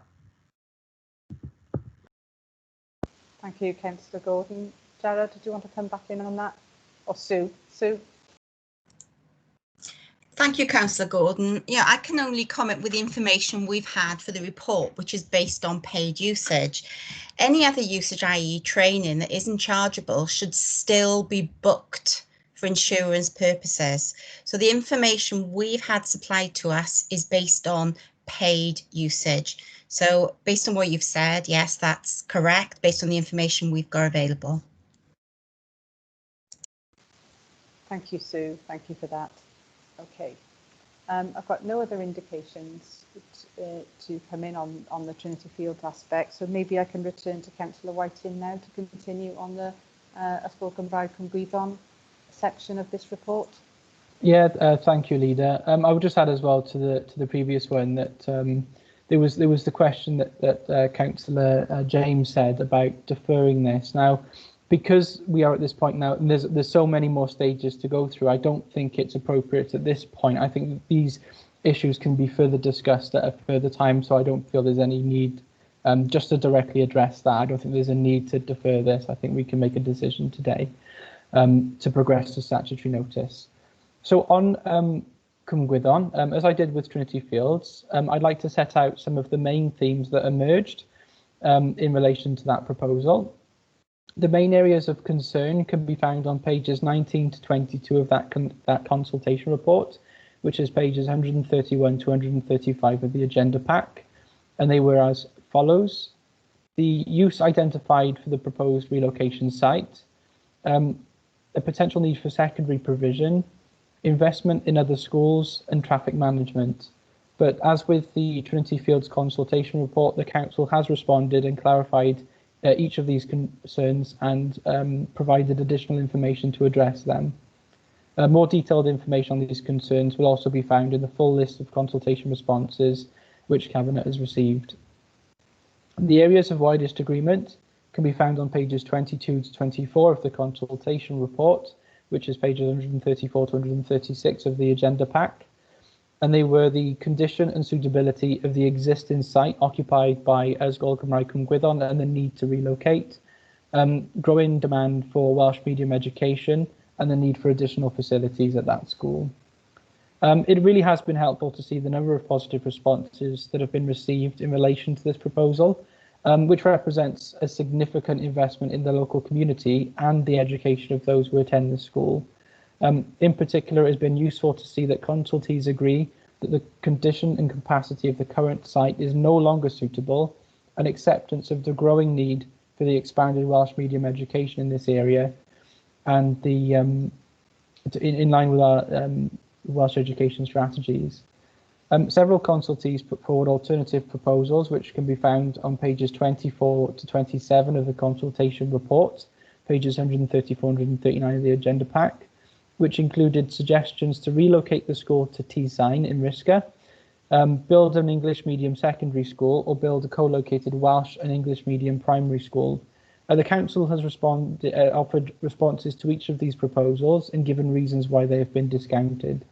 Thank you, Councillor Gordon. Jared, did you want to come back in on that? Or Sue? Sue? Thank you, Councillor Gordon. Yeah, I can only comment with the information we've had for the report, which is based on paid usage. Any other usage, i.e. training, that isn't chargeable should still be booked for insurance purposes. So the information we've had supplied to us is based on paid usage. So based on what you've said, yes, that's correct, based on the information we've got available. Thank you, Sue. Thank you for that. Okay. I've got no other indications to come in on the Trinity Field aspect, so maybe I can return to Councillor Whiting now to continue on the Ysgol Gymraeg Cwm Gwyddon section of this report. Yeah, thank you, Leader. I would just add as well to the previous one that there was the question that Councillor James said about deferring this. Now, because we are at this point now, and there's so many more stages to go through, I don't think it's appropriate at this point. I think these issues can be further discussed at a further time, so I don't feel there's any need just to directly address that. I don't think there's a need to defer this. I think we can make a decision today to progress to statutory notice. So on Cwm Gwyddon, as I did with Trinity Fields, I'd like to set out some of the main themes that emerged in relation to that proposal. The main areas of concern can be found on pages 19 to 22 of that consultation report, which is pages 131 to 135 of the agenda pack, and they were as follows. The use identified for the proposed relocation site, a potential need for secondary provision, investment in other schools, and traffic management. But as with the Trinity Fields consultation report, the Council has responded and clarified each of these concerns and provided additional information to address them. More detailed information on these concerns will also be found in the full list of consultation responses which Cabinet has received. The areas of widest agreement can be found on pages 22 to 24 of the consultation report, which is pages 134 to 136 of the agenda pack. And they were the condition and suitability of the existing site occupied by Ysgol Gymraeg Cwm Gwyddon and the need to relocate, growing demand for Welsh medium education, and the need for additional facilities at that school. It really has been helpful to see the number of positive responses that have been received in relation to this proposal, which represents a significant investment in the local community and the education of those who attend the school. In particular, it has been useful to see that consultees agree that the condition and capacity of the current site is no longer suitable, and acceptance of the growing need for the expanded Welsh medium education in this area, and the in line with our Welsh education strategies. Several consultees put forward alternative proposals, which can be found on pages 24 to 27 of the consultation report, pages 134 and 139 of the agenda pack, which included suggestions to relocate the school to Teesine in Risca, build an English medium secondary school, or build a co-located Welsh and English medium primary school. The Council has offered responses to each of these proposals and given reasons why they have been discounted.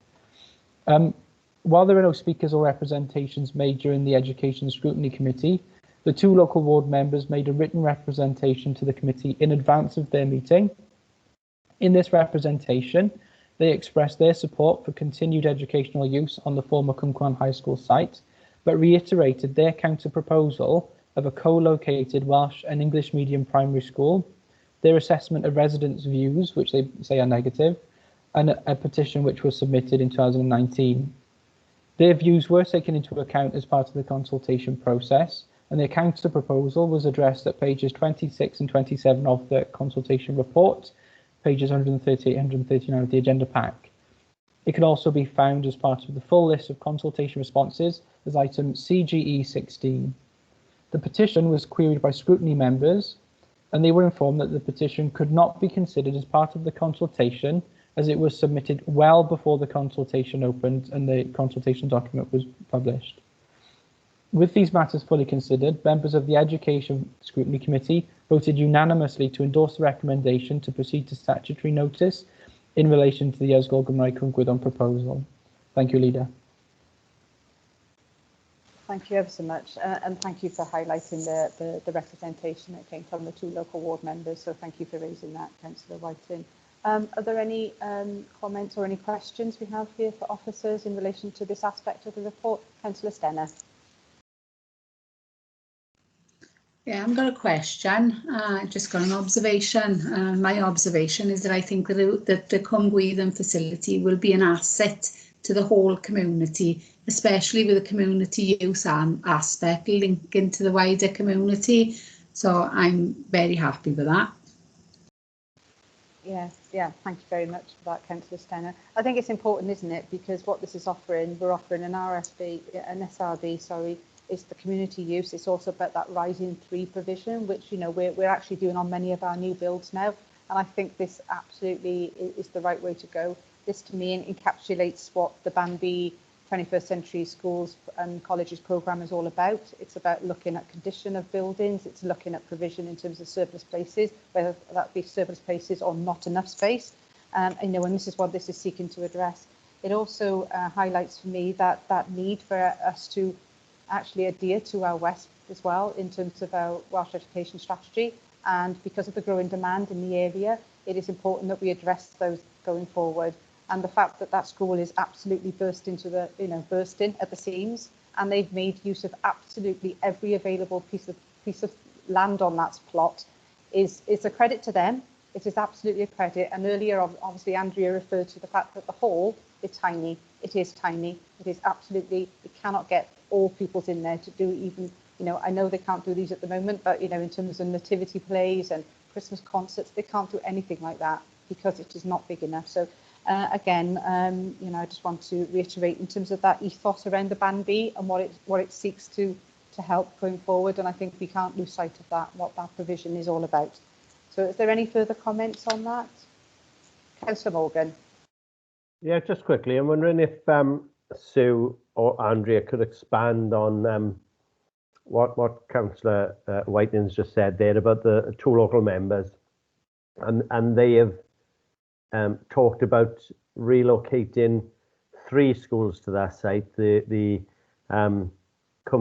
While there are no speakers or representations made during the Education Scrutiny Committee, the two local ward members made a written representation to the committee in advance of their meeting. In this representation, they expressed their support for continued educational use on the former Cwm Gwyddon High School site, but reiterated their counter-proposal of a co-located Welsh and English medium primary school, their assessment of residents' views, which they say are negative, and a petition which was submitted in 2019. Their views were taken into account as part of the consultation process, and their counter-proposal was addressed at pages 26 and 27 of the consultation report, pages 138 and 139 of the agenda pack. It can also be found as part of the full list of consultation responses as item CGE 16. The petition was queried by scrutiny members, and they were informed that the petition could not be considered as part of the consultation as it was submitted well before the consultation opened and the consultation document was published. With these matters fully considered, members of the Education Scrutiny Committee voted unanimously to endorse the recommendation to proceed to statutory notice in relation to the Ysgol Gymraeg Cwm Gwyddon proposal. Thank you, Leader. Thank you ever so much, and thank you for highlighting the representation that came from the two local ward members. So thank you for raising that, Councillor Whiting. Are there any comments or any questions we have here for officers in relation to this aspect of the report? Councillor Stenner. Yeah, I've got a question. Just got an observation. My observation is that I think that the Cwm Gwyddon facility will be an asset to the whole community, especially with the community use aspect linking to the wider community. So I'm very happy with that. Yes, yeah, thank you very much for that, Councillor Stenner. I think it's important, isn't it, because what this is offering, we're offering an SRB, sorry, is the community use. It's also about that Rising 3 provision, which, you know, we're actually doing on many of our new builds now. And I think this absolutely is the right way to go. This, to me, encapsulates what the Banby 21st Century Schools and Colleges programme is all about. It's about looking at condition of buildings. It's looking at provision in terms of surplus places, whether that be surplus places or not enough space. You know, and this is what this is seeking to address. It also highlights for me that need for us to actually adhere to our WESP as well in terms of our Welsh education strategy. And because of the growing demand in the area, it is important that we address those going forward. And the fact that that school is absolutely bursting at the seams, and they've made use of absolutely every available piece of land on that plot is a credit to them. It is absolutely a credit. And earlier, obviously, Andrea referred to the fact that the hall is tiny. It is tiny. It is absolutely, it cannot get all pupils in there to do even, you know, I know they can't do these at the moment, but, you know, in terms of nativity plays and Christmas concerts, they can't do anything like that because it is not big enough. So again, you know, I just want to reiterate in terms of that ethos around the Banby and what it seeks to help going forward. And I think we can't lose sight of that, what that provision is all about. So is there any further comments on that? Councillor Morgan. Yeah, just quickly, I'm wondering if Sue or Andrea could expand on what Councillor Whiting's just said there about the 2 local members, and they have talked about relocating 3 schools to that site, the Cwm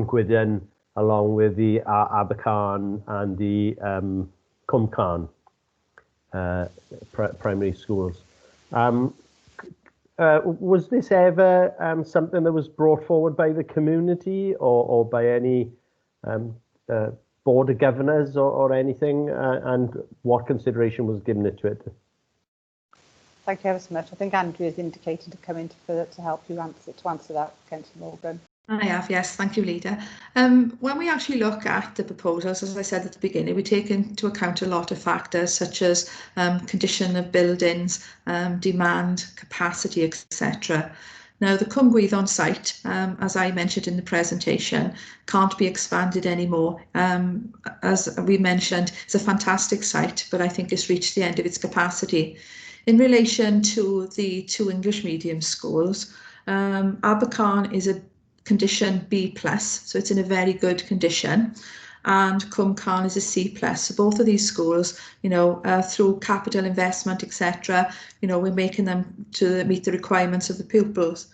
Gwydion, along with the Abercarn and the Cwm Carn primary schools. Was this ever something that was brought forward by the community or by any board of governors or anything, and what consideration was given to it? Thank you ever so much. I think Andrea has indicated to come in to help you answer that, Councillor Morgan. I have, yes, thank you, Leader. When we actually look at the proposals, as I said at the beginning, we take into account a lot of factors such as condition of buildings, demand, capacity, etc. Now, the Cwm Gwydion site, as I mentioned in the presentation, can't be expanded anymore. As we mentioned, it's a fantastic site, but I think it's reached the end of its capacity. In relation to the 2 English medium schools, Abercarn is a condition B+, so it's in a very good condition, and Cwm Carn is a C+. So both of these schools, you know, through capital investment, etc., you know, we're making them to meet the requirements of the pupils.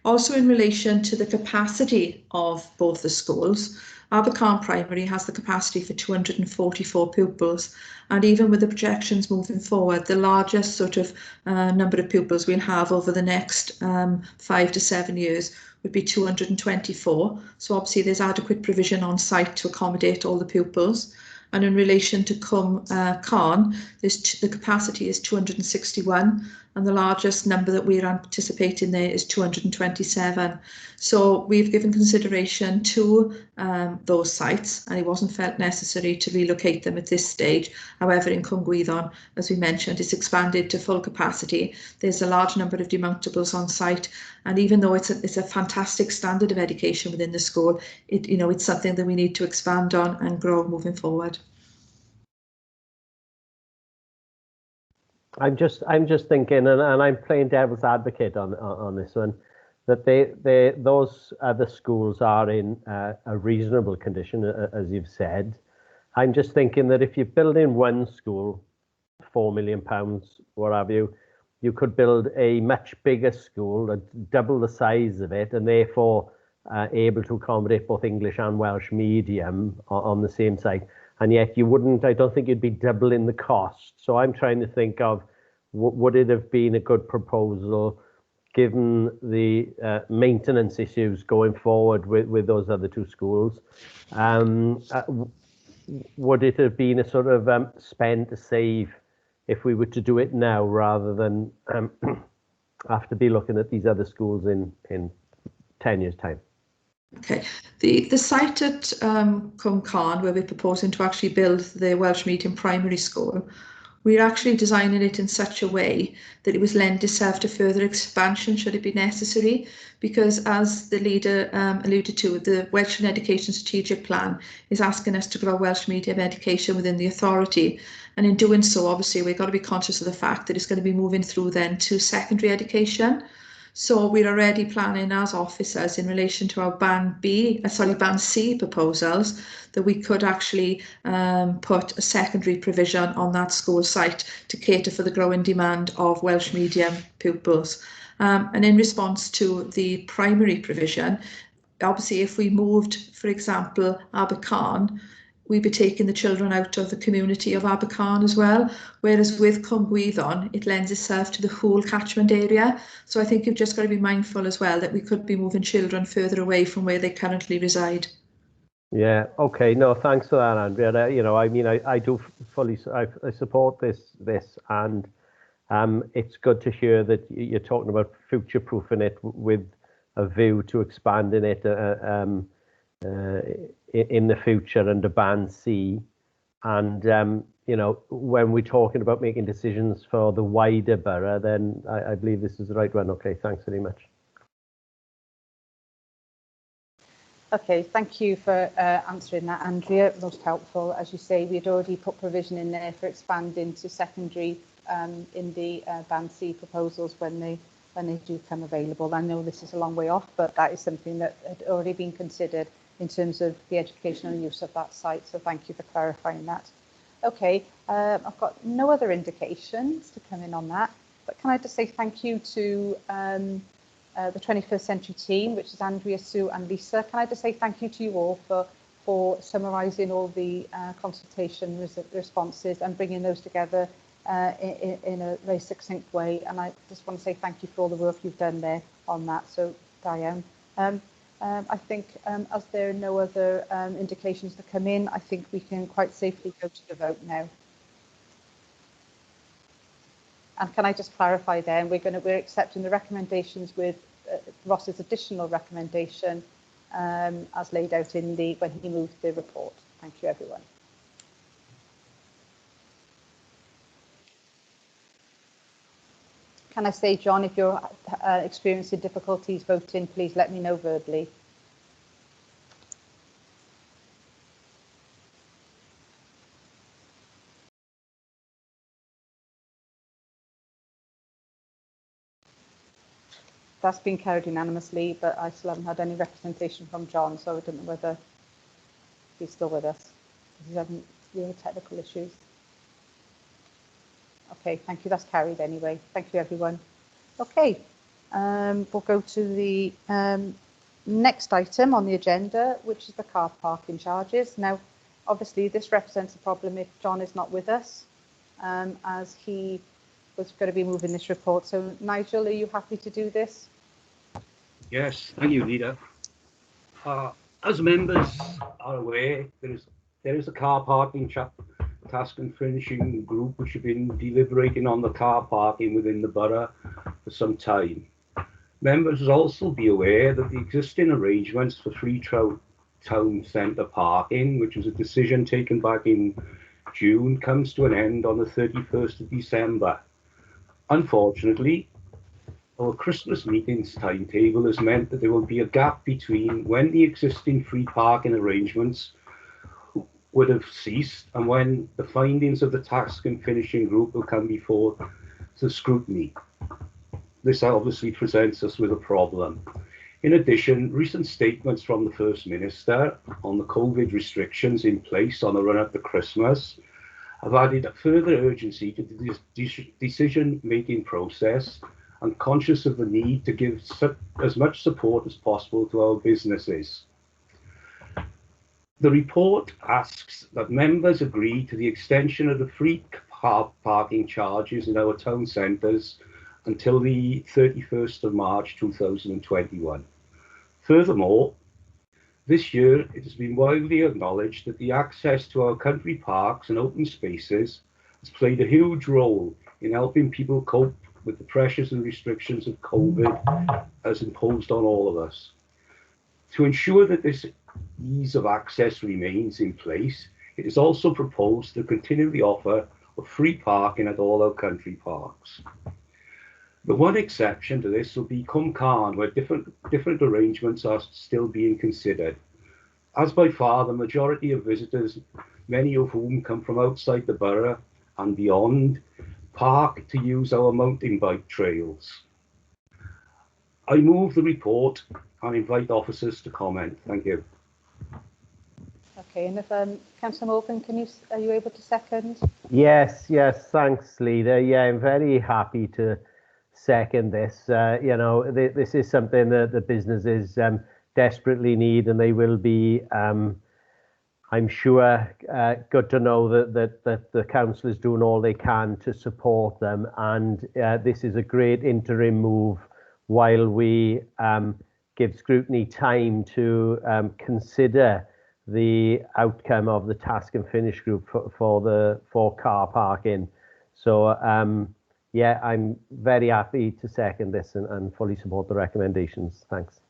Also, in relation to the capacity of both the schools, Abercarn Primary has the capacity for 244 pupils, and even with the projections moving forward, the largest sort of number of pupils we'll have over the next 5 to 7 years would be 224. So obviously there's adequate provision on site to accommodate all the pupils. And in relation to Cwm Carn, the capacity is 261, and the largest number that we're anticipating there is 227. So we've given consideration to those sites, and it wasn't felt necessary to relocate them at this stage. However, in Cwm Gwydion, as we mentioned, it's expanded to full capacity. There's a large number of demountables on site, and even though it's a fantastic standard of education within the school, it's something that we need to expand on and grow moving forward. I'm just thinking, and I'm playing devil's advocate on this one, that those other schools are in a reasonable condition, as you've said. I'm just thinking that if you build in one school, £4 million, what have you, you could build a much bigger school, double the size of it, and therefore able to accommodate both English and Welsh medium on the same site. And yet you wouldn't, I don't think you'd be doubling the cost. So I'm trying to think of, would it have been a good proposal given the maintenance issues going forward with those other 2 schools? Would it have been a sort of spend to save if we were to do it now rather than have to be looking at these other schools in 10 years' time. Okay, the site at Cwm Carn, where we're proposing to actually build the Welsh medium primary school, we're actually designing it in such a way that it was lend itself to further expansion should it be necessary, because as the leader alluded to, the Welsh Education Strategic Plan is asking us to grow Welsh medium education within the authority, and in doing so, obviously, we've got to be conscious of the fact that it's going to be moving through then to secondary education. So we're already planning as officers in relation to our Band C proposals that we could actually put a secondary provision on that school site to cater for the growing demand of Welsh medium pupils. And in response to the primary provision, obviously if we moved, for example, Abercarn, we'd be taking the children out of the community of Abercarn as well, whereas with Cwm Gwyddon, it lends itself to the whole catchment area. So I think you've just got to be mindful as well that we could be moving children further away from where they currently reside. Yeah, okay, no, thanks for that, Andrea. You know, I mean, I do fully, I support this, and it's good to hear that you're talking about future-proofing it with a view to expanding it in the future under Band C. And, you know, when we're talking about making decisions for the wider borough, then I believe this is the right one. Okay, thanks very much. Okay, thank you for answering that, Andrea. Most helpful. As you say, we'd already put provision in there for expanding to secondary in the Band C proposals when they do come available. I know this is a long way off, but that is something that had already been considered in terms of the educational use of that site. So thank you for clarifying that. Okay, I've got no other indications to come in on that, but can I just say thank you to the 21st Century team, which is Andrea, Sue and Lisa. Can I just say thank you to you all for summarising all the consultation responses and bringing those together in a very succinct way. And I just want to say thank you for all the work you've done there on that. So, Diane. I think as there are no other indications to come in, I think we can quite safely go to the vote now. And can I just clarify then, we're accepting the recommendations with Ross's additional recommendation as laid out in when he moved the report. Thank you, everyone. Can I say, John, if you're experiencing difficulties voting, please let me know verbally. That's been carried unanimously, but I still haven't had any representation from John, so I don't know whether he's still with us. He's having real technical issues. Okay, thank you. That's carried anyway. Thank you, everyone. Okay, we'll go to the next item on the agenda, which is the car parking charges. Now, obviously, this represents a problem if John is not with us, as he was going to be moving this report. So, Nigel, are you happy to do this? Yes, thank you, Leader. As members are aware, there is a car parking task and finishing group which have been deliberating on the car parking within the borough for some time. Members will also be aware that the existing arrangements for free town centre parking, which was a decision taken back in June, comes to an end on the 31st of December. Unfortunately, our Christmas meetings timetable has meant that there will be a gap between when the existing free parking arrangements would have ceased and when the findings of the task and finishing group will come before the scrutiny. This obviously presents us with a problem. In addition, recent statements from the First Minister on the COVID restrictions in place on the run-up to Christmas have added a further urgency to the decision-making process, and conscious of the need to give as much support as possible to our businesses. The report asks that members agree to the extension of the free car parking charges in our town centres until the 31st of March 2021. Furthermore, this year it has been widely acknowledged that the access to our country parks and open spaces has played a huge role in helping people cope with the pressures and restrictions of COVID has imposed on all of us. To ensure that this ease of access remains in place, it is also proposed to continue the offer of free parking at all our country parks. The one exception to this will be Cwmcarn, where different arrangements are still being considered. As by far the majority of visitors, many of whom come from outside the borough and beyond, park to use our mountain bike trails. I move the report and invite officers to comment. Thank you. Okay, and if Councillor Morgan, are you able to second? Yes, thanks, Leader. Yeah, I'm very happy to second this. You know, this is something that the businesses desperately need, and they will be, I'm sure, good to know that the council is doing all they can to support them, and this is a great interim move while we give scrutiny time to consider the outcome of the task and finish group for car parking. So yeah, I'm very happy to second this and fully support the recommendations. Thanks.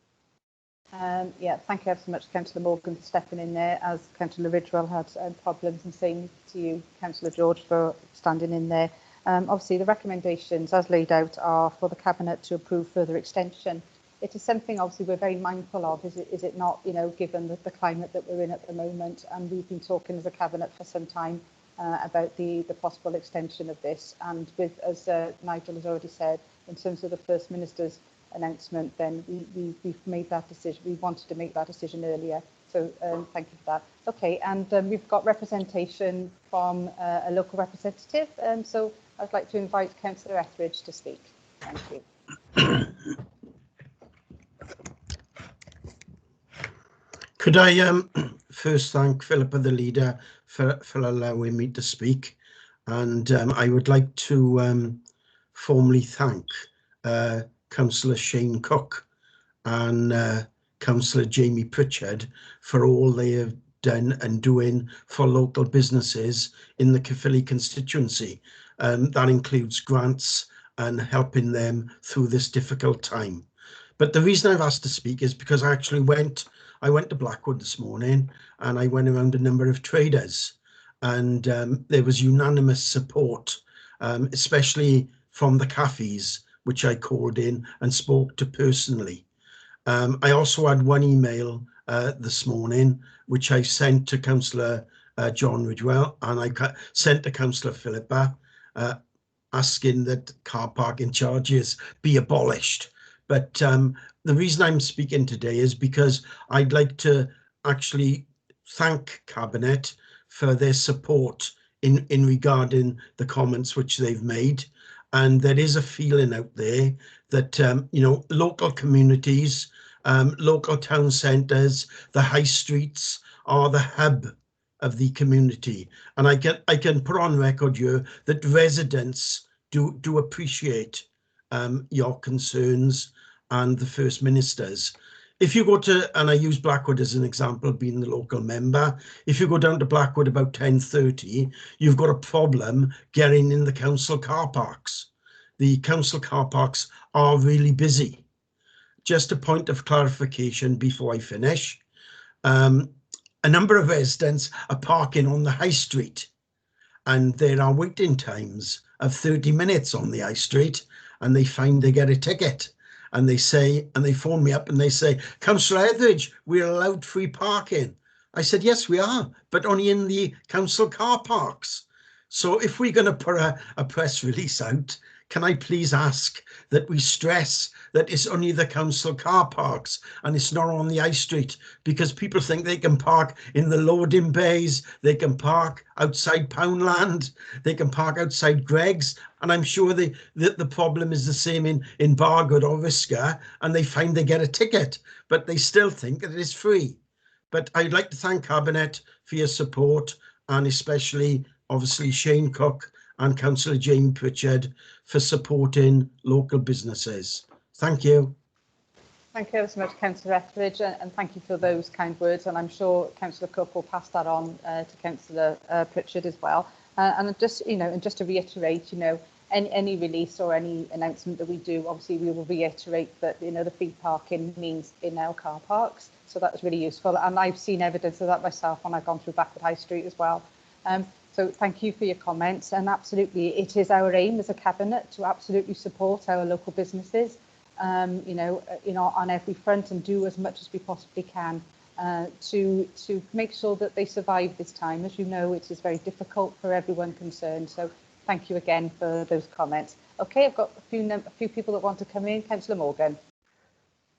Yeah, thank you ever so much, Councillor Morgan, for stepping in there, as Councillor Ridgewell had problems, and same to you, Councillor George, for standing in there. Obviously, the recommendations as laid out are for the Cabinet to approve further extension. It is something obviously we're very mindful of, is it not, you know, given the climate that we're in at the moment, and we've been talking as a Cabinet for some time about the possible extension of this, and with, as Nigel has already said, in terms of the First Minister's announcement, then we've made that decision. We wanted to make that decision earlier, so thank you for that. Okay, and we've got representation from a local representative, so I'd like to invite Councillor Etheridge to speak. Thank you. Could I first thank Philippa, the leader, for allowing me to speak, and I would like to formally thank Councillor Shane Cook and Councillor Jamie Pritchard for all they have done and doing for local businesses in the Caerphilly constituency. That includes grants and helping them through this difficult time. But the reason I've asked to speak is because I actually went to Blackwood this morning, and I went around a number of traders, and there was unanimous support, especially from the cafes, which I called in and spoke to personally. I also had one email this morning, which I sent to Councillor John Ridgewell, and I sent to Councillor Philippa, asking that car parking charges be abolished. But the reason I'm speaking today is because I'd like to actually thank Cabinet for their support in regarding the comments which they've made. And there is a feeling out there that, you know, local communities, local town centres, the high streets are the hub of the community. And I can put on record here that residents do appreciate your concerns and the First Minister's. If you go to, and I use Blackwood as an example, being the local member, if you go down to Blackwood about 10:30, you've got a problem getting in the council car parks. The council car parks are really busy. Just a point of clarification before I finish. A number of residents are parking on the high street, and there are waiting times of 30 minutes on the high street, and they find they get a ticket. And they say, and they phone me up and they say, Councillor Etheridge, we're allowed free parking. I said, yes, we are, but only in the council car parks. So if we're going to put a press release out, can I please ask that we stress that it's only the council car parks and it's not on the high street, because people think they can park in the loading bays, they can park outside Poundland, they can park outside Greg's, and I'm sure the problem is the same in Bargood or Risca, and they find they get a ticket, but they still think that it is free. But I'd like to thank Cabinet for your support, and especially obviously Shane Cook and Councillor Jamie Pritchard for supporting local businesses. Thank you. Thank you ever so much, Councillor Etheridge, and thank you for those kind words. And I'm sure Councillor Cook will pass that on to Councillor Pritchard as well. And just, you know, and just to reiterate, you know, any release or any announcement that we do, obviously we will reiterate that, you know, the free parking means in our car parks. So that's really useful, and I've seen evidence of that myself when I've gone through Backwood High Street as well. So thank you for your comments, and absolutely it is our aim as a cabinet to absolutely support our local businesses, you know, on every front, and do as much as we possibly can to make sure that they survive this time. As you know, it is very difficult for everyone concerned. So thank you again for those comments. Okay, I've got a few people that want to come in. Councillor Morgan.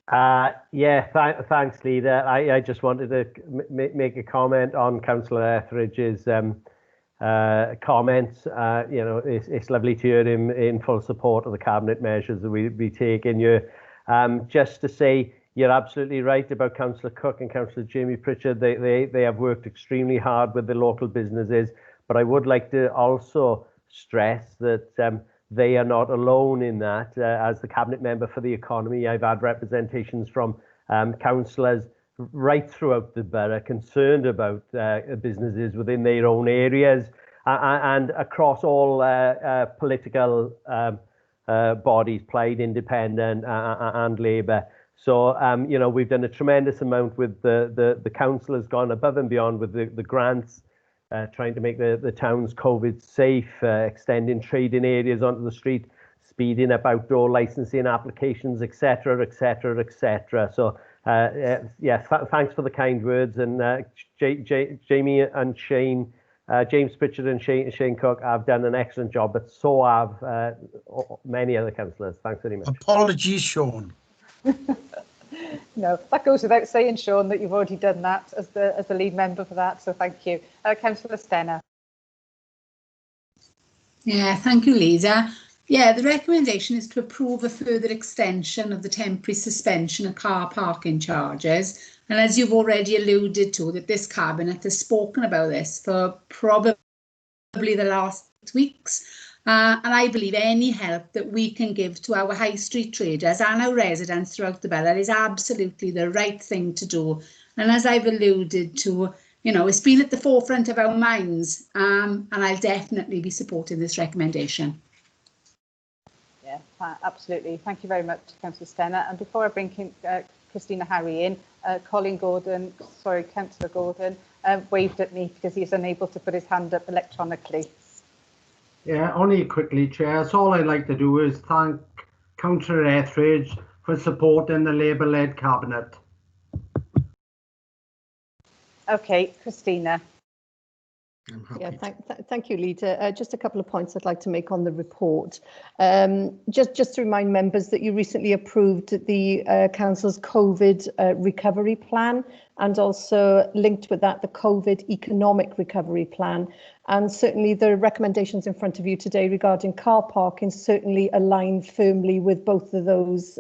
Thanks, Leader. I just wanted to make a comment on Councillor Etheridge's comments. You know, it's lovely to hear him in full support of the cabinet measures that we'll be taking here. Just to say, you're absolutely right about Councillor Cook and Councillor Jamie Pritchard. They have worked extremely hard with the local businesses, but I would like to also stress that they are not alone in that. As the cabinet member for the economy, I've had representations from councillors right throughout the borough concerned about businesses within their own areas and across all political bodies, Plaid, Independent and Labour. So, you know, we've done a tremendous amount with the council has gone above and beyond with the grants, trying to make the towns COVID safe, extending trading areas onto the street, speeding up outdoor licensing applications, etc., etc., etc. So, yeah, thanks for the kind words. And Jamie and Shane, James Pritchard and Shane Cook have done an excellent job, but so have many other councillors. Thanks very much. Apologies, Sean. No, that goes without saying, Sean, that you've already done that as the lead member for that. So thank you. Councillor Stenner. Yeah, thank you, Lisa. Yeah, the recommendation is to approve a further extension of the temporary suspension of car parking charges. And as you've already alluded to, that this cabinet has spoken about this for probably the last 6 weeks. And I believe any help that we can give to our high street traders and our residents throughout the borough is absolutely the right thing to do. And as I've alluded to, you know, it's been at the forefront of our minds, and I'll definitely be supporting this recommendation. Yeah, absolutely. Thank you very much, Councillor Stenner. And before I bring Christina Harry in, Councillor Gordon waved at me because he's unable to put his hand up electronically. Yeah, only quickly, Chair. So all I'd like to do is thank Councillor Etheridge for supporting the Labour-led cabinet. Okay, Christina. Yeah, thank you, Leader. Just a couple of points I'd like to make on the report. Just to remind members that you recently approved the Council's COVID recovery plan, and also linked with that the COVID economic recovery plan. And certainly the recommendations in front of you today regarding car parking certainly align firmly with both of those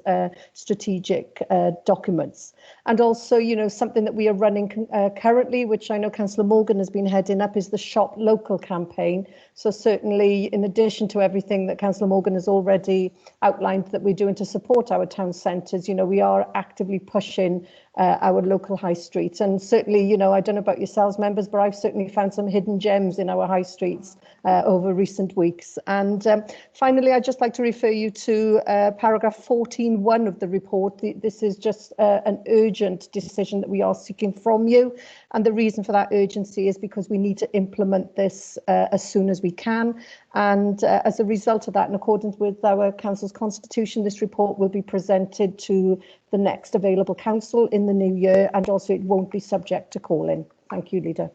strategic documents. And also, you know, something that we are running currently, which I know Councillor Morgan has been heading up, is the Shop Local campaign. So certainly, in addition to everything that Councillor Morgan has already outlined that we're doing to support our town centres, you know, we are actively pushing our local high streets. And certainly, you know, I don't know about yourselves, members, but I've certainly found some hidden gems in our high streets over recent weeks. And finally, I'd just like to refer you to paragraph 14.1 of the report. This is just an urgent decision that we are seeking from you. And the reason for that urgency is because we need to implement this as soon as we can. And as a result of that, in accordance with our council's constitution, this report will be presented to the next available council in the new year, and also it won't be subject to call-in. Thank you, Leader.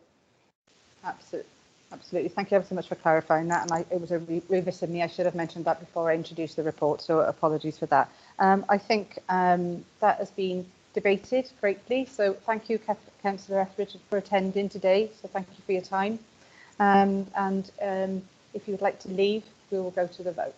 Absolutely. Thank you ever so much for clarifying that. And it was a remiss of me. I should have mentioned that before I introduced the report, so apologies for that. I think that has been debated greatly. So thank you, Councillor Etheridge, for attending today. So thank you for your time. If you would like to leave, we will go to the vote.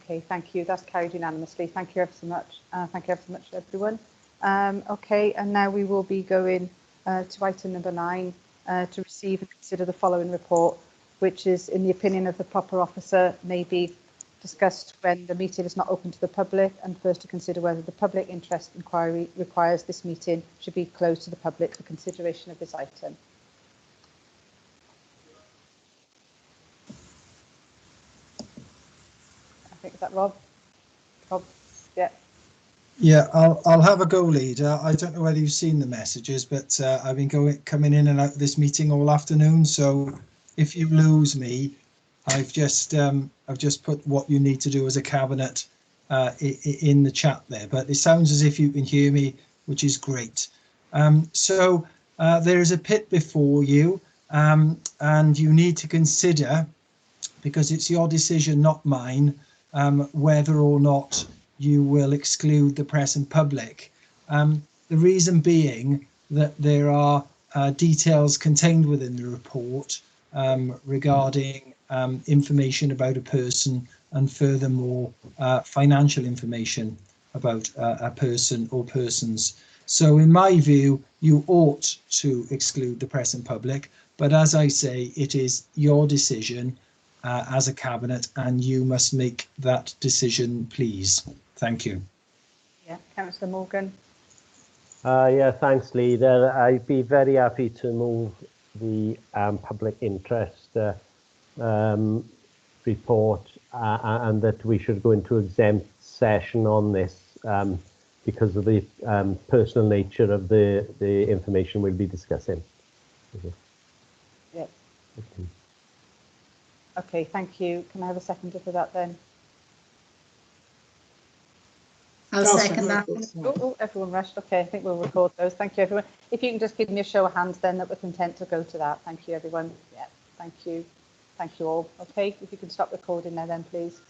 Okay, thank you. That's carried unanimously. Thank you ever so much. Thank you ever so much, everyone. Okay, and now we will be going to item number 9 to receive and consider the following report, which is, in the opinion of the proper officer, may be discussed when the meeting is not open to the public, and first to consider whether the public interest inquiry requires this meeting should be closed to the public for consideration of this item. I think, is that Rob? Rob, yeah. Yeah, I'll have a go, leader. I don't know whether you've seen the messages, but I've been coming in and out of this meeting all afternoon. So if you lose me, I've just put what you need to do as a cabinet in the chat there. But it sounds as if you can hear me, which is great. So there is a pit before you, and you need to consider, because it's your decision, not mine, whether or not you will exclude the press and public. The reason being that there are details contained within the report regarding information about a person, and furthermore financial information about a person or persons. So in my view, you ought to exclude the press and public, but as I say, it is your decision as a cabinet, and you must make that decision, please. Thank you. Yeah, Councillor Morgan. Yeah, thanks, leader. I'd be very happy to move the public interest report and that we should go into exempt session on this because of the personal nature of the information we'll be discussing. Yep. Okay, thank you. Can I have a seconder for that then? I'll second that. Oh, everyone rushed. Okay, I think we'll record those. Thank you, everyone. If you can just give me a show of hands then that we're content to go to that. Thank you, everyone. Yeah, thank you. Thank you all. Okay, if you can stop recording there then, please.